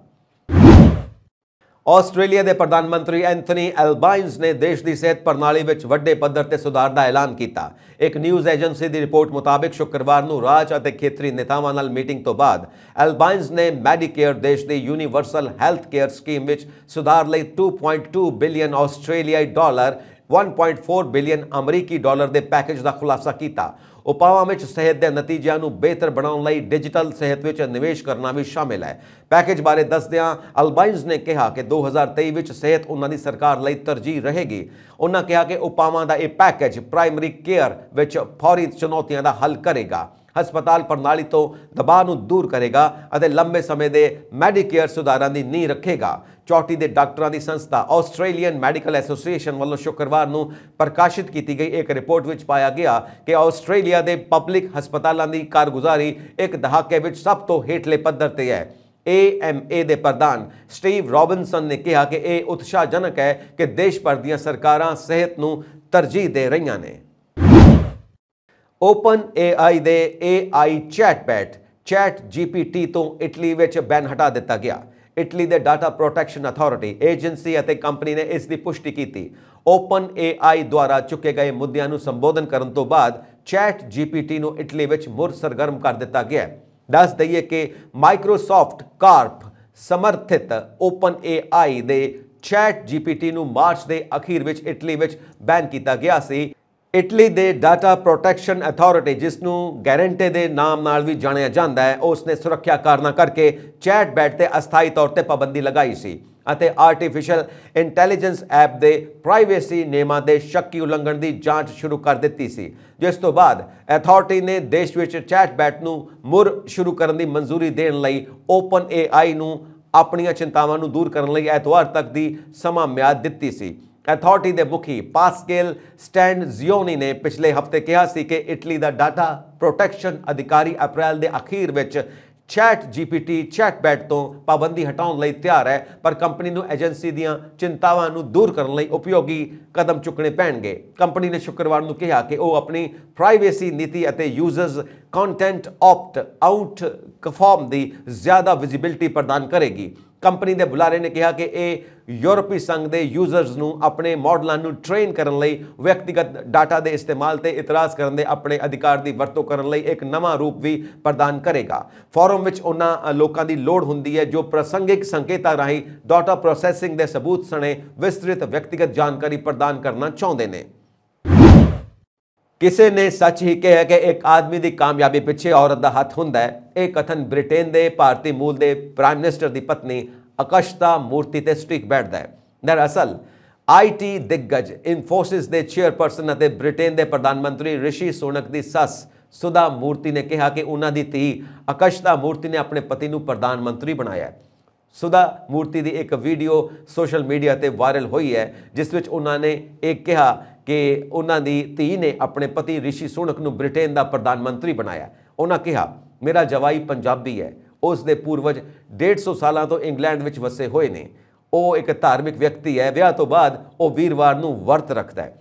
ਆਸਟ੍ਰੇਲੀਆ ਦੇ प्रधानमंत्री एंथनी एल्बाइन्स ने देश की सेहत प्रणाली में ਵੱਡੇ पद्धर ਤੇ सुधार का ऐलान किया। एक न्यूज़ एजेंसी की रिपोर्ट मुताबिक शुक्रवार को राज और खेतरी नेतावां नाल मीटिंग तो बाद एल्बाइन्स ने मैडिकेयर देश की यूनीवर्सल हैल्थ केयर स्कीम में सुधार लिए 2.2 बिलियन ऑस्ट्रेलियाई डॉलर 1.4 बिलियन अमरीकी डॉलर के पैकेज का खुलासा किया। उपावां में सेहत के नतीजों को बेहतर बनाने लई डिजिटल सेहत में निवेश करना भी शामिल है। पैकेज बारे दसदियां अल्बाइन्स ने कहा कि 2023 में सेहत उन्होंने सरकार लई तरजीह रहेगी। उन्होंने कहा कि उपावां का यह पैकेज प्राइमरी केयर में फौरी चुनौतियों का हल करेगा, हस्पताल प्रणाली तो दबाव दूर करेगा और लंबे समय के मैडिकेयर सुधारों की नींह रखेगा। चोटी के डॉक्टरों की संस्था ऑस्ट्रेलियन मैडिकल एसोसीएशन वालों शुक्रवार को प्रकाशित की गई एक रिपोर्ट में पाया गया कि ऑस्ट्रेलिया के पब्लिक हस्पतालों की कारगुजारी एक दहाके में सब तो हेठले पद्धर ते है। AMA के प्रधान स्टीव रॉबिनसन ने कहा कि यह उत्साहजनक है कि देश भर दी सरकारां सेहत को तरजीह दे रही ने। ओपन AI दे AI चैट GPT तो इटली में बैन हटा दिता गया। इटली के डाटा प्रोटैक्शन अथॉरिटी एजेंसी और कंपनी ने इसकी पुष्टि की थी। ओपन AI द्वारा चुके गए मुद्दों को संबोधन करने तो बाद चैट GPT को इटली में मुड़ सरगर्म कर दिता गया। दस दईए कि माइक्रोसॉफ्ट कार्प समर्थित ओपन AI दे चैट GPT को मार्च के अखीर में इटली में बैन किया गया सी। ਇਟਲੀ ਦੇ ਡਾਟਾ ਪ੍ਰੋਟੈਕਸ਼ਨ ਅਥਾਰਟੀ, ਜਿਸ ਨੂੰ ਗਾਰੰਟੀ ਦੇ ਨਾਮ ਨਾਲ ਵੀ ਜਾਣਿਆ ਜਾਂਦਾ ਹੈ, ਉਸ ਨੇ ਸੁਰੱਖਿਆ ਕਾਰਨਾਂ ਕਰਕੇ ਚੈਟਬੈਟ ਤੇ ਅਸਥਾਈ ਤੌਰ ਤੇ ਪਾਬੰਦੀ ਲਗਾਈ ਸੀ ਅਤੇ ਆਰਟੀਫਿਸ਼ੀਅਲ ਇੰਟੈਲੀਜੈਂਸ ਐਪ ਦੇ ਪ੍ਰਾਈਵੇਸੀ ਨਿਯਮਾਂ ਦੇ ਸ਼ੱਕੀ ਉਲੰਘਣ ਦੀ ਜਾਂਚ ਸ਼ੁਰੂ ਕਰ ਦਿੱਤੀ ਸੀ, ਜਿਸ ਤੋਂ ਬਾਅਦ ਅਥਾਰਟੀ ਨੇ ਦੇਸ਼ ਵਿੱਚ ਚੈਟਬੈਟ ਨੂੰ ਮੁੜ ਸ਼ੁਰੂ ਕਰਨ ਦੀ ਮਨਜ਼ੂਰੀ ਦੇਣ ਲਈ ਓਪਨ AI ਨੂੰ ਆਪਣੀਆਂ ਚਿੰਤਾਵਾਂ ਨੂੰ ਦੂਰ ਕਰਨ ਲਈ ਐਤਵਾਰ ਤੱਕ ਦੀ ਸਮਾਂ ਮਿਆਦ ਦਿੱਤੀ ਸੀ। ਅਥਾਰਟੀ ਦੇ ਮੁਖੀ ਪਾਸਕੇਲ ਸਟੈਂਡਜ਼ੀਓਨੀ ਨੇ ਪਿਛਲੇ ਹਫ਼ਤੇ ਕਿਹਾ ਸੀ ਕਿ ਇਟਲੀ ਦਾ ਡਾਟਾ ਪ੍ਰੋਟੈਕਸ਼ਨ ਅਧਿਕਾਰੀ ਅਪ੍ਰੈਲ ਦੇ ਅਖੀਰ ਵਿੱਚ ChatGPT ਚੈਟਬੈਟ ਤੋਂ ਪਾਬੰਦੀ ਹਟਾਉਣ ਲਈ ਤਿਆਰ ਹੈ, ਪਰ ਕੰਪਨੀ ਨੂੰ ਏਜੰਸੀ ਦੀਆਂ ਚਿੰਤਾਵਾਂ ਨੂੰ ਦੂਰ ਕਰਨ ਲਈ ਉਪਯੋਗੀ ਕਦਮ ਚੁੱਕਣੇ ਪੈਣਗੇ। ਕੰਪਨੀ ਨੇ ਸ਼ੁੱਕਰਵਾਰ ਨੂੰ ਕਿਹਾ ਕਿ ਉਹ ਆਪਣੀ ਪ੍ਰਾਈਵੇਸੀ ਨੀਤੀ ਅਤੇ users content opt out form ਦੀ ਜ਼ਿਆਦਾ ਵਿਜ਼ਿਬਿਲਿਟੀ ਪ੍ਰਦਾਨ ਕਰੇਗੀ। ਕੰਪਨੀ ਦੇ ਬੁਲਾਰੇ ਨੇ ਕਿਹਾ ਕਿ ਇਹ ਯੂਰਪੀ ਸੰਘ ਦੇ ਯੂਜ਼ਰਸ ਨੂੰ ਆਪਣੇ ਮਾਡਲਾਂ ਨੂੰ ਟ੍ਰੇਨ ਕਰਨ ਲਈ ਵਿਅਕਤੀਗਤ ਡਾਟਾ ਦੇ ਇਸਤੇਮਾਲ ਤੇ ਇਤਰਾਜ਼ ਕਰਨ ਦੇ ਆਪਣੇ ਅਧਿਕਾਰ ਦੀ ਵਰਤੋਂ ਕਰਨ ਲਈ ਇੱਕ ਨਵਾਂ ਰੂਪ ਵੀ ਪ੍ਰਦਾਨ ਕਰੇਗਾ। ਫੋਰਮ ਵਿੱਚ ਉਹਨਾਂ ਲੋਕਾਂ ਦੀ ਲੋੜ ਹੁੰਦੀ ਹੈ ਜੋ ਪ੍ਰਸੰਗਿਕ ਸੰਕੇਤਾਂ ਰਾਹੀਂ ਡਾਟਾ ਪ੍ਰੋਸੈਸਿੰਗ ਦੇ ਸਬੂਤ ਸਣੇ ਵਿਸਤ੍ਰਿਤ ਵਿਅਕਤੀਗਤ ਜਾਣਕਾਰੀ ਪ੍ਰਦਾਨ ਕਰਨਾ ਚਾਹੁੰਦੇ ਨੇ। ਕਿਸੇ ਨੇ ਸੱਚ ਹੀ ਕਿਹਾ ਕਿ ਇੱਕ ਆਦਮੀ ਦੀ ਕਾਮਯਾਬੀ ਪਿੱਛੇ ਔਰਤ ਦਾ ਹੱਥ ਹੁੰਦਾ ਹੈ। ਇਹ ਕਥਨ ਬ੍ਰਿਟੇਨ ਦੇ ਭਾਰਤੀ ਮੂਲ ਦੇ ਪ੍ਰਾਈਮ ਮਿਨਿਸਟਰ ਦੀ ਪਤਨੀ ਆਕਾਸ਼ਤਾ ਮੂਰਤੀ ਤੇ ਸਟ੍ਰਿਕ ਬੈਠਦਾ ਹੈ। ਦਰਅਸਲ IT ਦਿੱਗਜ ਇਨਫੋਸਿਸ ਦੇ ਚੇਅਰਪਰਸਨ ਅਤੇ ਬ੍ਰਿਟੇਨ ਦੇ ਪ੍ਰਧਾਨ ਮੰਤਰੀ ਰਿਸ਼ੀ ਸੁਨਕ ਦੀ ਸੱਸ ਸੁਧਾ ਮੂਰਤੀ ਨੇ ਕਿਹਾ ਕਿ ਉਹਨਾਂ ਦੀ ਧੀ ਆਕਾਸ਼ਤਾ ਮੂਰਤੀ ਨੇ ਆਪਣੇ ਪਤੀ ਨੂੰ ਪ੍ਰਧਾਨ ਮੰਤਰੀ ਬਣਾਇਆ ਹੈ। ਸੁਧਾ ਮੂਰਤੀ ਦੀ ਇੱਕ ਵੀਡੀਓ ਸੋਸ਼ਲ ਮੀਡੀਆ ਤੇ ਵਾਇਰਲ ਹੋਈ ਹੈ, ਜਿਸ ਵਿੱਚ ਉਹਨਾਂ ਨੇ ਇਹ ਕਿਹਾ ਕਿ ਉਹਨਾਂ ਦੀ ਧੀ ਨੇ ਆਪਣੇ ਪਤੀ ਰਿਸ਼ੀ ਸੁਨਕ ਨੂੰ ਬ੍ਰਿਟੇਨ ਦਾ ਪ੍ਰਧਾਨ ਮੰਤਰੀ ਬਣਾਇਆ। ਉਹਨਾਂ ਕਿਹਾ, ਮੇਰਾ ਜਵਾਈ ਪੰਜਾਬੀ ਹੈ, ਉਸ ਦੇ ਪੂਰਵਜ 150 ਸਾਲਾਂ ਤੋਂ ਇੰਗਲੈਂਡ ਵਿੱਚ ਵਸੇ ਹੋਏ ਨੇ। ਉਹ ਇੱਕ ਧਾਰਮਿਕ ਵਿਅਕਤੀ ਹੈ। ਵਿਆਹ ਤੋਂ ਬਾਅਦ ਉਹ ਵੀਰਵਾਰ ਨੂੰ ਵਰਤ ਰੱਖਦਾ ਹੈ।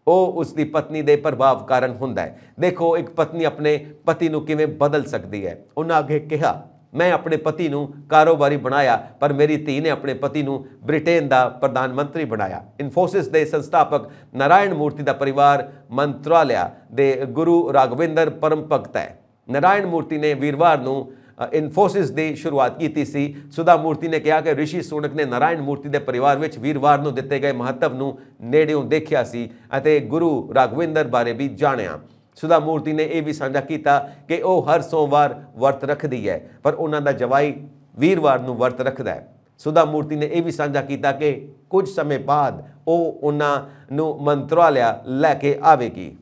ਉਹ ਉਸ ਦੀ ਪਤਨੀ ਦੇ ਪ੍ਰਭਾਵ ਕਾਰਨ ਹੁੰਦਾ ਹੈ। ਦੇਖੋ ਇੱਕ ਪਤਨੀ ਆਪਣੇ ਪਤੀ ਨੂੰ ਕਿਵੇਂ ਬਦਲ ਸਕਦੀ ਹੈ। ਉਹਨਾਂ ਅੱਗੇ ਕਿਹਾ, ਮੈਂ ਆਪਣੇ ਪਤੀ ਨੂੰ ਕਾਰੋਬਾਰੀ ਬਣਾਇਆ, ਪਰ ਮੇਰੀ ਧੀ ਨੇ ਆਪਣੇ ਪਤੀ ਨੂੰ ਬ੍ਰਿਟੇਨ ਦਾ ਪ੍ਰਧਾਨ ਮੰਤਰੀ ਬਣਾਇਆ। ਇਨਫੋਸਿਸ ਦੇ ਸੰਸਥਾਪਕ ਨਾਰਾਇਣ ਮੂਰਤੀ ਦਾ ਪਰਿਵਾਰ ਮੰਤਰਾਲਿਆ ਦੇ ਗੁਰੂ ਰਾਘਵੇਂਦਰ ਪਰਮ ਭਗਤ ਹੈ। ਨਾਰਾਇਣ ਮੂਰਤੀ ਨੇ ਵੀਰਵਾਰ ਨੂੰ ਇਨਫੋਸਿਸ ਦੀ ਸ਼ੁਰੂਆਤ ਕੀਤੀ ਸੀ। ਸੁਧਾ ਮੂਰਤੀ ਨੇ ਕਿਹਾ ਕਿ ਰਿਸ਼ੀ ਸੁਨਕ ਨੇ ਨਾਰਾਇਣ ਮੂਰਤੀ ਦੇ ਪਰਿਵਾਰ ਵਿੱਚ ਵੀਰਵਾਰ ਨੂੰ ਦਿੱਤੇ ਗਏ ਮਹੱਤਵ ਨੂੰ ਨੇੜਿਓਂ ਦੇਖਿਆ ਸੀ ਅਤੇ ਗੁਰੂ ਰਾਘਵੇਂਦਰ ਬਾਰੇ ਵੀ ਜਾਣਿਆ। ਸੁਧਾ ਮੂਰਤੀ ਨੇ ਇਹ ਵੀ ਸਾਂਝਾ ਕੀਤਾ ਕਿ ਉਹ ਹਰ ਸੋਮਵਾਰ ਵਰਤ ਰੱਖਦੀ ਹੈ, ਪਰ ਉਹਨਾਂ ਦਾ ਜਵਾਈ ਵੀਰਵਾਰ ਨੂੰ ਵਰਤ ਰੱਖਦਾ ਹੈ। ਸੁਧਾ ਮੂਰਤੀ ਨੇ ਇਹ ਵੀ ਸਾਂਝਾ ਕੀਤਾ ਕਿ ਕੁਝ ਸਮੇਂ ਬਾਅਦ ਉਹ ਉਹਨਾਂ ਨੂੰ ਮੰਤਰਾਲਿਆ ਲੈ ਕੇ ਆਵੇਗੀ।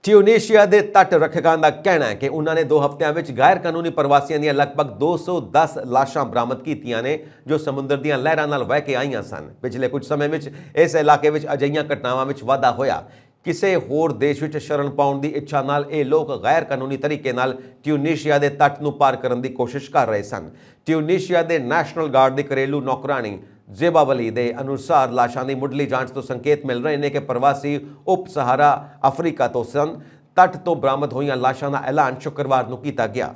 ਟਿਊਨੀਸ਼ੀਆ ਦੇ ਤੱਟ ਰੱਖਕਾਂ ਦਾ ਕਹਿਣਾ ਹੈ ਕਿ ਉਹਨਾਂ ਨੇ 2 ਹਫ਼ਤਿਆਂ ਵਿੱਚ ਗੈਰ ਕਾਨੂੰਨੀ ਪ੍ਰਵਾਸੀਆਂ ਦੀਆਂ ਲਗਭਗ 210 ਲਾਸ਼ਾਂ ਬਰਾਮਦ ਕੀਤੀਆਂ ਨੇ, ਜੋ ਸਮੁੰਦਰ ਦੀਆਂ ਲਹਿਰਾਂ ਨਾਲ ਵਹਿ ਕੇ ਆਈਆਂ ਸਨ। ਪਿਛਲੇ ਕੁਝ ਸਮੇਂ ਵਿੱਚ ਇਸ ਇਲਾਕੇ ਵਿੱਚ ਅਜਿਹੀਆਂ ਘਟਨਾਵਾਂ ਵਿੱਚ ਵਾਧਾ ਹੋਇਆ। ਕਿਸੇ ਹੋਰ ਦੇਸ਼ ਵਿੱਚ ਸ਼ਰਨ ਪਾਉਣ ਦੀ ਇੱਛਾ ਨਾਲ ਇਹ ਲੋਕ ਗੈਰ ਕਾਨੂੰਨੀ ਤਰੀਕੇ ਨਾਲ ਟਿਊਨੀਸ਼ੀਆ ਦੇ ਤੱਟ ਨੂੰ ਪਾਰ ਕਰਨ ਦੀ ਕੋਸ਼ਿਸ਼ ਕਰ ਰਹੇ ਸਨ। ਟਿਊਨੀਸ਼ੀਆ ਦੇ ਨੈਸ਼ਨਲ ਗਾਰਡ ਦੀ ਘਰੇਲੂ ਨੌਕਰਾਣੀ ਜ਼ੇਬਾਵਲੀ ਦੇ ਅਨੁਸਾਰ ਲਾਸ਼ਾਂ ਦੀ ਮੁੱਢਲੀ ਜਾਂਚ ਤੋਂ ਸੰਕੇਤ ਮਿਲ ਰਹੇ ਨੇ ਕਿ ਪ੍ਰਵਾਸੀ ਉਪ ਸਹਾਰਾ ਅਫਰੀਕਾ ਤੋਂ ਸਨ। ਤੱਟ ਤੋਂ ਬਰਾਮਦ ਹੋਈਆਂ ਲਾਸ਼ਾਂ ਦਾ ਐਲਾਨ ਸ਼ੁੱਕਰਵਾਰ ਨੂੰ ਕੀਤਾ ਗਿਆ।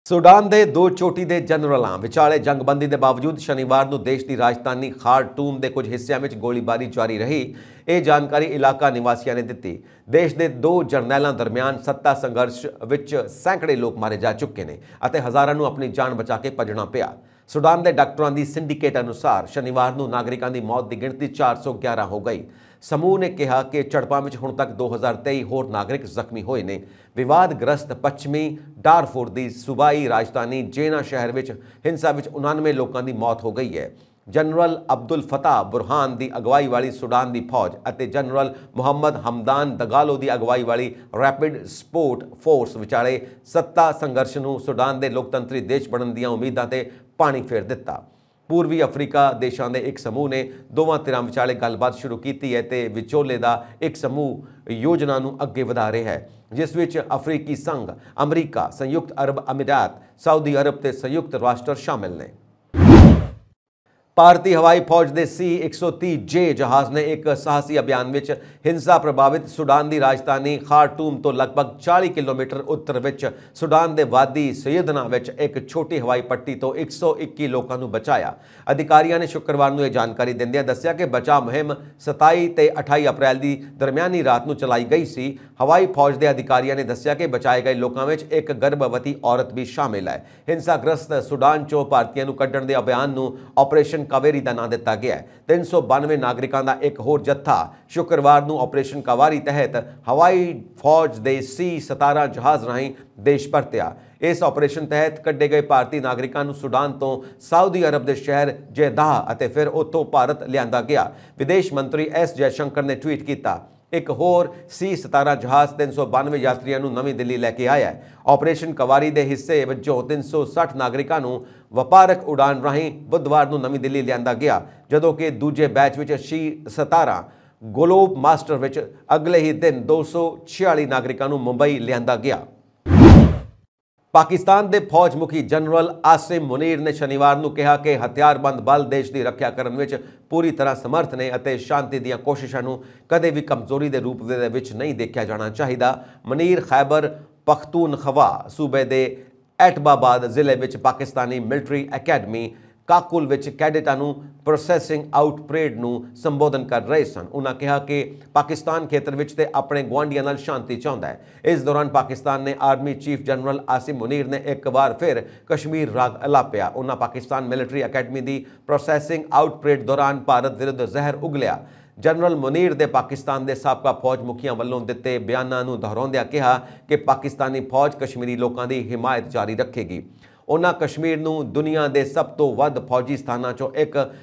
ਸੁਡਾਨ ਦੇ 2 ਚੋਟੀ ਦੇ ਜਨਰਲਾਂ ਵਿਚਾਲੇ ਜੰਗਬੰਦੀ ਦੇ ਬਾਵਜੂਦ ਸ਼ਨੀਵਾਰ ਨੂੰ ਦੇਸ਼ ਦੀ ਰਾਜਧਾਨੀ ਖਾਰਟੂਮ ਦੇ ਕੁਝ ਹਿੱਸਿਆਂ ਵਿੱਚ ਗੋਲੀਬਾਰੀ ਜਾਰੀ ਰਹੀ। ਇਹ ਜਾਣਕਾਰੀ ਇਲਾਕਾ ਨਿਵਾਸੀਆਂ ਨੇ ਦਿੱਤੀ। ਦੇਸ਼ ਦੇ 2 ਜਰਨੈਲਾਂ ਦਰਮਿਆਨ ਸੱਤਾ ਸੰਘਰਸ਼ ਵਿੱਚ ਸੈਂਕੜੇ ਲੋਕ ਮਾਰੇ ਜਾ ਚੁੱਕੇ ਨੇ ਅਤੇ ਹਜ਼ਾਰਾਂ ਨੂੰ ਆਪਣੀ ਜਾਨ ਬਚਾ ਕੇ ਭੱਜਣਾ ਪਿਆ। ਸੁਡਾਨ ਦੇ ਡਾਕਟਰਾਂ ਦੀ ਸਿੰਡੀਕੇਟ ਅਨੁਸਾਰ ਸ਼ਨੀਵਾਰ ਨੂੰ ਨਾਗਰਿਕਾਂ ਦੀ ਮੌਤ ਦੀ ਗਿਣਤੀ 411 ਹੋ ਗਈ। ਸਮੂਹ ਨੇ ਕਿਹਾ ਕਿ ਝੜਪਾਂ ਵਿੱਚ ਹੁਣ ਤੱਕ 2023 ਹੋਰ ਨਾਗਰਿਕ ਜ਼ਖਮੀ ਹੋਏ ਨੇ। ਵਿਵਾਦਗ੍ਰਸਤ ਪੱਛਮੀ ਡਾਰਫੁਰ ਦੀ ਸੂਬਾਈ ਰਾਜਧਾਨੀ ਜੇਨਾ ਸ਼ਹਿਰ ਵਿੱਚ ਹਿੰਸਾ ਵਿੱਚ 99 ਲੋਕਾਂ ਦੀ ਮੌਤ ਹੋ ਗਈ ਹੈ। ਜਨਰਲ ਅਬਦੁਲ ਫਤਾਹ ਬੁਰਹਾਨ ਦੀ ਅਗਵਾਈ ਵਾਲੀ ਸੁਡਾਨ ਦੀ ਫੌਜ ਅਤੇ ਜਨਰਲ ਮੁਹੰਮਦ ਹਮਦਾਨ ਦਗਾਲੋ ਦੀ ਅਗਵਾਈ ਵਾਲੀ ਰੈਪਿਡ ਸਪੋਰਟ ਫੋਰਸ ਵਿਚਾਲੇ ਸੱਤਾ ਸੰਘਰਸ਼ ਨੂੰ ਸੁਡਾਨ ਦੇ ਲੋਕਤੰਤਰੀ ਦੇਸ਼ ਬਣਨ ਦੀਆਂ ਉਮੀਦਾਂ ਤੇ ਪਾਣੀ ਫੇਰ ਦਿੱਤਾ। ਪੂਰਬੀ ਅਫਰੀਕਾ ਦੇਸ਼ਾਂ ਦੇ ਇੱਕ ਸਮੂਹ ਨੇ ਦੋਵਾਂ ਧਿਰਾਂ ਵਿਚਾਲੇ ਗੱਲਬਾਤ ਸ਼ੁਰੂ ਕੀਤੀ ਹੈ ਤੇ ਵਿਚੋਲੇ ਦਾ ਇੱਕ ਸਮੂਹ ਯੋਜਨਾ ਨੂੰ ਅੱਗੇ ਵਧਾ ਰਿਹਾ ਹੈ, ਜਿਸ ਵਿੱਚ ਅਫਰੀਕੀ ਸੰਘ, ਅਮਰੀਕਾ, ਸੰਯੁਕਤ ਅਰਬ ਅਮੀਰਾਤ, ਸਾਊਦੀ ਅਰਬ ਤੇ ਸੰਯੁਕਤ ਰਾਸ਼ਟਰ ਸ਼ਾਮਿਲ ਨੇ। ਭਾਰਤੀ ਹਵਾਈ ਫੌਜ ਦੇ C-130J ਜਹਾਜ਼ ਨੇ ਇੱਕ ਸਾਹਸੀ ਅਭਿਆਨ ਵਿੱਚ ਹਿੰਸਾ ਪ੍ਰਭਾਵਿਤ ਸੁਡਾਨ ਦੀ ਰਾਜਧਾਨੀ ਖਾਰਟੂਮ ਤੋਂ ਲਗਭਗ 40 ਕਿਲੋਮੀਟਰ ਉੱਤਰ ਵਿੱਚ ਸੁਡਾਨ ਦੇ ਵਾਦੀ ਸਯਦਨਾ ਵਿੱਚ ਇੱਕ ਛੋਟੀ ਹਵਾਈ ਪੱਟੀ ਤੋਂ 121 ਲੋਕਾਂ ਨੂੰ ਬਚਾਇਆ। ਅਧਿਕਾਰੀਆਂ ਨੇ ਸ਼ੁੱਕਰਵਾਰ ਨੂੰ ਇਹ ਜਾਣਕਾਰੀ ਦਿੰਦਿਆਂ ਦੱਸਿਆ ਕਿ ਬਚਾਅ ਮੁਹਿੰਮ 27 ਤੇ 28 ਅਪ੍ਰੈਲ ਦੀ ਦਰਮਿਆਨੀ ਰਾਤ ਨੂੰ ਚਲਾਈ ਗਈ ਸੀ। ਹਵਾਈ ਫੌਜ ਦੇ ਅਧਿਕਾਰੀਆਂ ਨੇ ਦੱਸਿਆ ਕਿ ਬਚਾਏ ਗਏ ਲੋਕਾਂ ਵਿੱਚ ਇੱਕ ਗਰਭਵਤੀ ਔਰਤ ਵੀ ਸ਼ਾਮਿਲ ਹੈ। ਹਿੰਸਾਗ੍ਰਸਤ ਸੁਡਾਨ ਚੋਂ ਭਾਰਤੀਆਂ ਨੂੰ ਕੱਢਣ ਦੇ ਅਭਿਆਨ ਨੂੰ ਆਪਰੇਸ਼ਨ ਕਾਵੇਰੀ ਦਾ ਨਾਂ ਦਿੱਤਾ ਗਿਆ ਹੈ। 392 ਨਾਗਰਿਕਾਂ ਦਾ ਇੱਕ ਹੋਰ ਜੱਥਾ ਸ਼ੁੱਕਰਵਾਰ ਨੂੰ ਆਪਰੇਸ਼ਨ ਕਾਵੇਰੀ ਤਹਿਤ ਹਵਾਈ ਫੌਜ ਦੇ C-17 ਜਹਾਜ਼ ਰਾਹੀਂ ਦੇਸ਼ ਪਰਤਿਆ। ਇਸ ਆਪਰੇਸ਼ਨ ਤਹਿਤ ਕੱਢੇ ਗਏ ਭਾਰਤੀ ਨਾਗਰਿਕਾਂ ਨੂੰ ਸੁਡਾਨ ਤੋਂ ਸਾਊਦੀ ਅਰਬ ਦੇ ਸ਼ਹਿਰ ਜੈਦਾਹ ਅਤੇ ਫਿਰ ਉੱਥੋਂ ਭਾਰਤ ਲਿਆਂਦਾ ਗਿਆ। ਵਿਦੇਸ਼ ਮੰਤਰੀ S ਜੈਸ਼ੰਕਰ ਨੇ ਟਵੀਟ ਕੀਤਾ, ਇੱਕ ਹੋਰ C-17 ਜਹਾਜ਼ 392 ਯਾਤਰੀਆਂ ਨੂੰ ਨਵੀਂ ਦਿੱਲੀ ਲੈ ਕੇ ਆਇਆ ਹੈ। ਆਪਰੇਸ਼ਨ ਕਾਵੇਰੀ ਦੇ ਹਿੱਸੇ ਵਜੋਂ 360 ਨਾਗਰਿਕਾਂ ਨੂੰ ਵਪਾਰਕ ਉਡਾਨ ਰਾਹੀਂ ਬੁੱਧਵਾਰ ਨੂੰ ਨਵੀਂ ਦਿੱਲੀ ਲਿਆਂਦਾ ਗਿਆ, ਜਦੋਂ ਕਿ ਦੂਜੇ ਬੈਚ ਵਿੱਚ C-17 ਗਲੋਬ ਮਾਸਟਰ ਵਿੱਚ ਅਗਲੇ ਹੀ ਦਿਨ 246 ਨਾਗਰਿਕਾਂ ਨੂੰ ਮੁੰਬਈ ਲਿਆਂਦਾ ਗਿਆ। ਪਾਕਿਸਤਾਨ ਦੇ ਫੌਜ ਮੁਖੀ ਜਨਰਲ ਆਸਿਮ ਮੁਨੀਰ ਨੇ ਸ਼ਨੀਵਾਰ ਨੂੰ ਕਿਹਾ ਕਿ ਹਥਿਆਰਬੰਦ ਬਲ ਦੇਸ਼ ਦੀ ਰੱਖਿਆ ਕਰਨ ਵਿੱਚ ਪੂਰੀ ਤਰ੍ਹਾਂ ਸਮਰਥ ਨੇ ਅਤੇ ਸ਼ਾਂਤੀ ਦੀਆਂ ਕੋਸ਼ਿਸ਼ਾਂ ਨੂੰ ਕਦੇ ਵੀ ਕਮਜ਼ੋਰੀ ਦੇ ਰੂਪ ਦੇ ਵਿੱਚ ਨਹੀਂ ਦੇਖਿਆ ਜਾਣਾ ਚਾਹੀਦਾ। ਮੁਨੀਰ ਖੈਬਰ ਪਖਤੂਨਖਵਾ ਸੂਬੇ ਦੇ ਐਟਬਾਬਾਦ ਜ਼ਿਲ੍ਹੇ ਵਿੱਚ ਪਾਕਿਸਤਾਨੀ ਮਿਲਟਰੀ ਅਕੈਡਮੀ ਕਾਕੁਲ ਵਿੱਚ ਕੈਡੇਟਾਂ ਨੂੰ ਪ੍ਰੋਸੈਸਿੰਗ ਆਊਟ ਪਰੇਡ ਨੂੰ ਸੰਬੋਧਨ ਕਰ ਰਹੇ ਸਨ। ਉਨ੍ਹਾਂ ਕਿਹਾ ਕਿ ਪਾਕਿਸਤਾਨ ਖੇਤਰ ਵਿੱਚ ਤੇ ਆਪਣੇ ਗੁਆਂਢੀਆਂ ਨਾਲ ਸ਼ਾਂਤੀ ਚਾਹੁੰਦਾ ਹੈ। ਇਸ ਦੌਰਾਨ ਪਾਕਿਸਤਾਨ ਨੇ army chief general Asim Munir ਨੇ ਇੱਕ ਵਾਰ ਫਿਰ ਕਸ਼ਮੀਰ ਰਾਗ ਅਲਾਪਿਆ। ਉਨ੍ਹਾਂ ਪਾਕਿਸਤਾਨ ਮਿਲਟਰੀ ਅਕੈਡਮੀ ਦੀ ਪ੍ਰੋਸੈਸਿੰਗ ਆਊਟ ਪਰੇਡ ਦੌਰਾਨ ਭਾਰਤ ਵਿਰੁੱਧ ਜ਼ਹਿਰ ਉਗਲਿਆ। ਜਨਰਲ ਮੁਨੀਰ ਦੇ ਪਾਕਿਸਤਾਨ ਦੇ ਸਾਬਕਾ ਫੌਜ ਮੁਖੀਆਂ ਵੱਲੋਂ ਦਿੱਤੇ ਬਿਆਨਾਂ ਨੂੰ ਦੁਹਰਾਉਂਦਿਆਂ ਕਿਹਾ ਕਿ ਪਾਕਿਸਤਾਨੀ ਫੌਜ ਕਸ਼ਮੀਰੀ ਲੋਕਾਂ ਦੀ ਹਿਮਾਇਤ ਜਾਰੀ ਰੱਖੇਗੀ। ਉਨ੍ਹਾਂ ਕਸ਼ਮੀਰ ਨੂੰ ਦੁਨੀਆ ਦੇ ਸਭ ਤੋਂ ਵੱਧ ਫੌਜੀ ਸਥਾਨਾਂ 'ਚੋਂ ਇੱਕ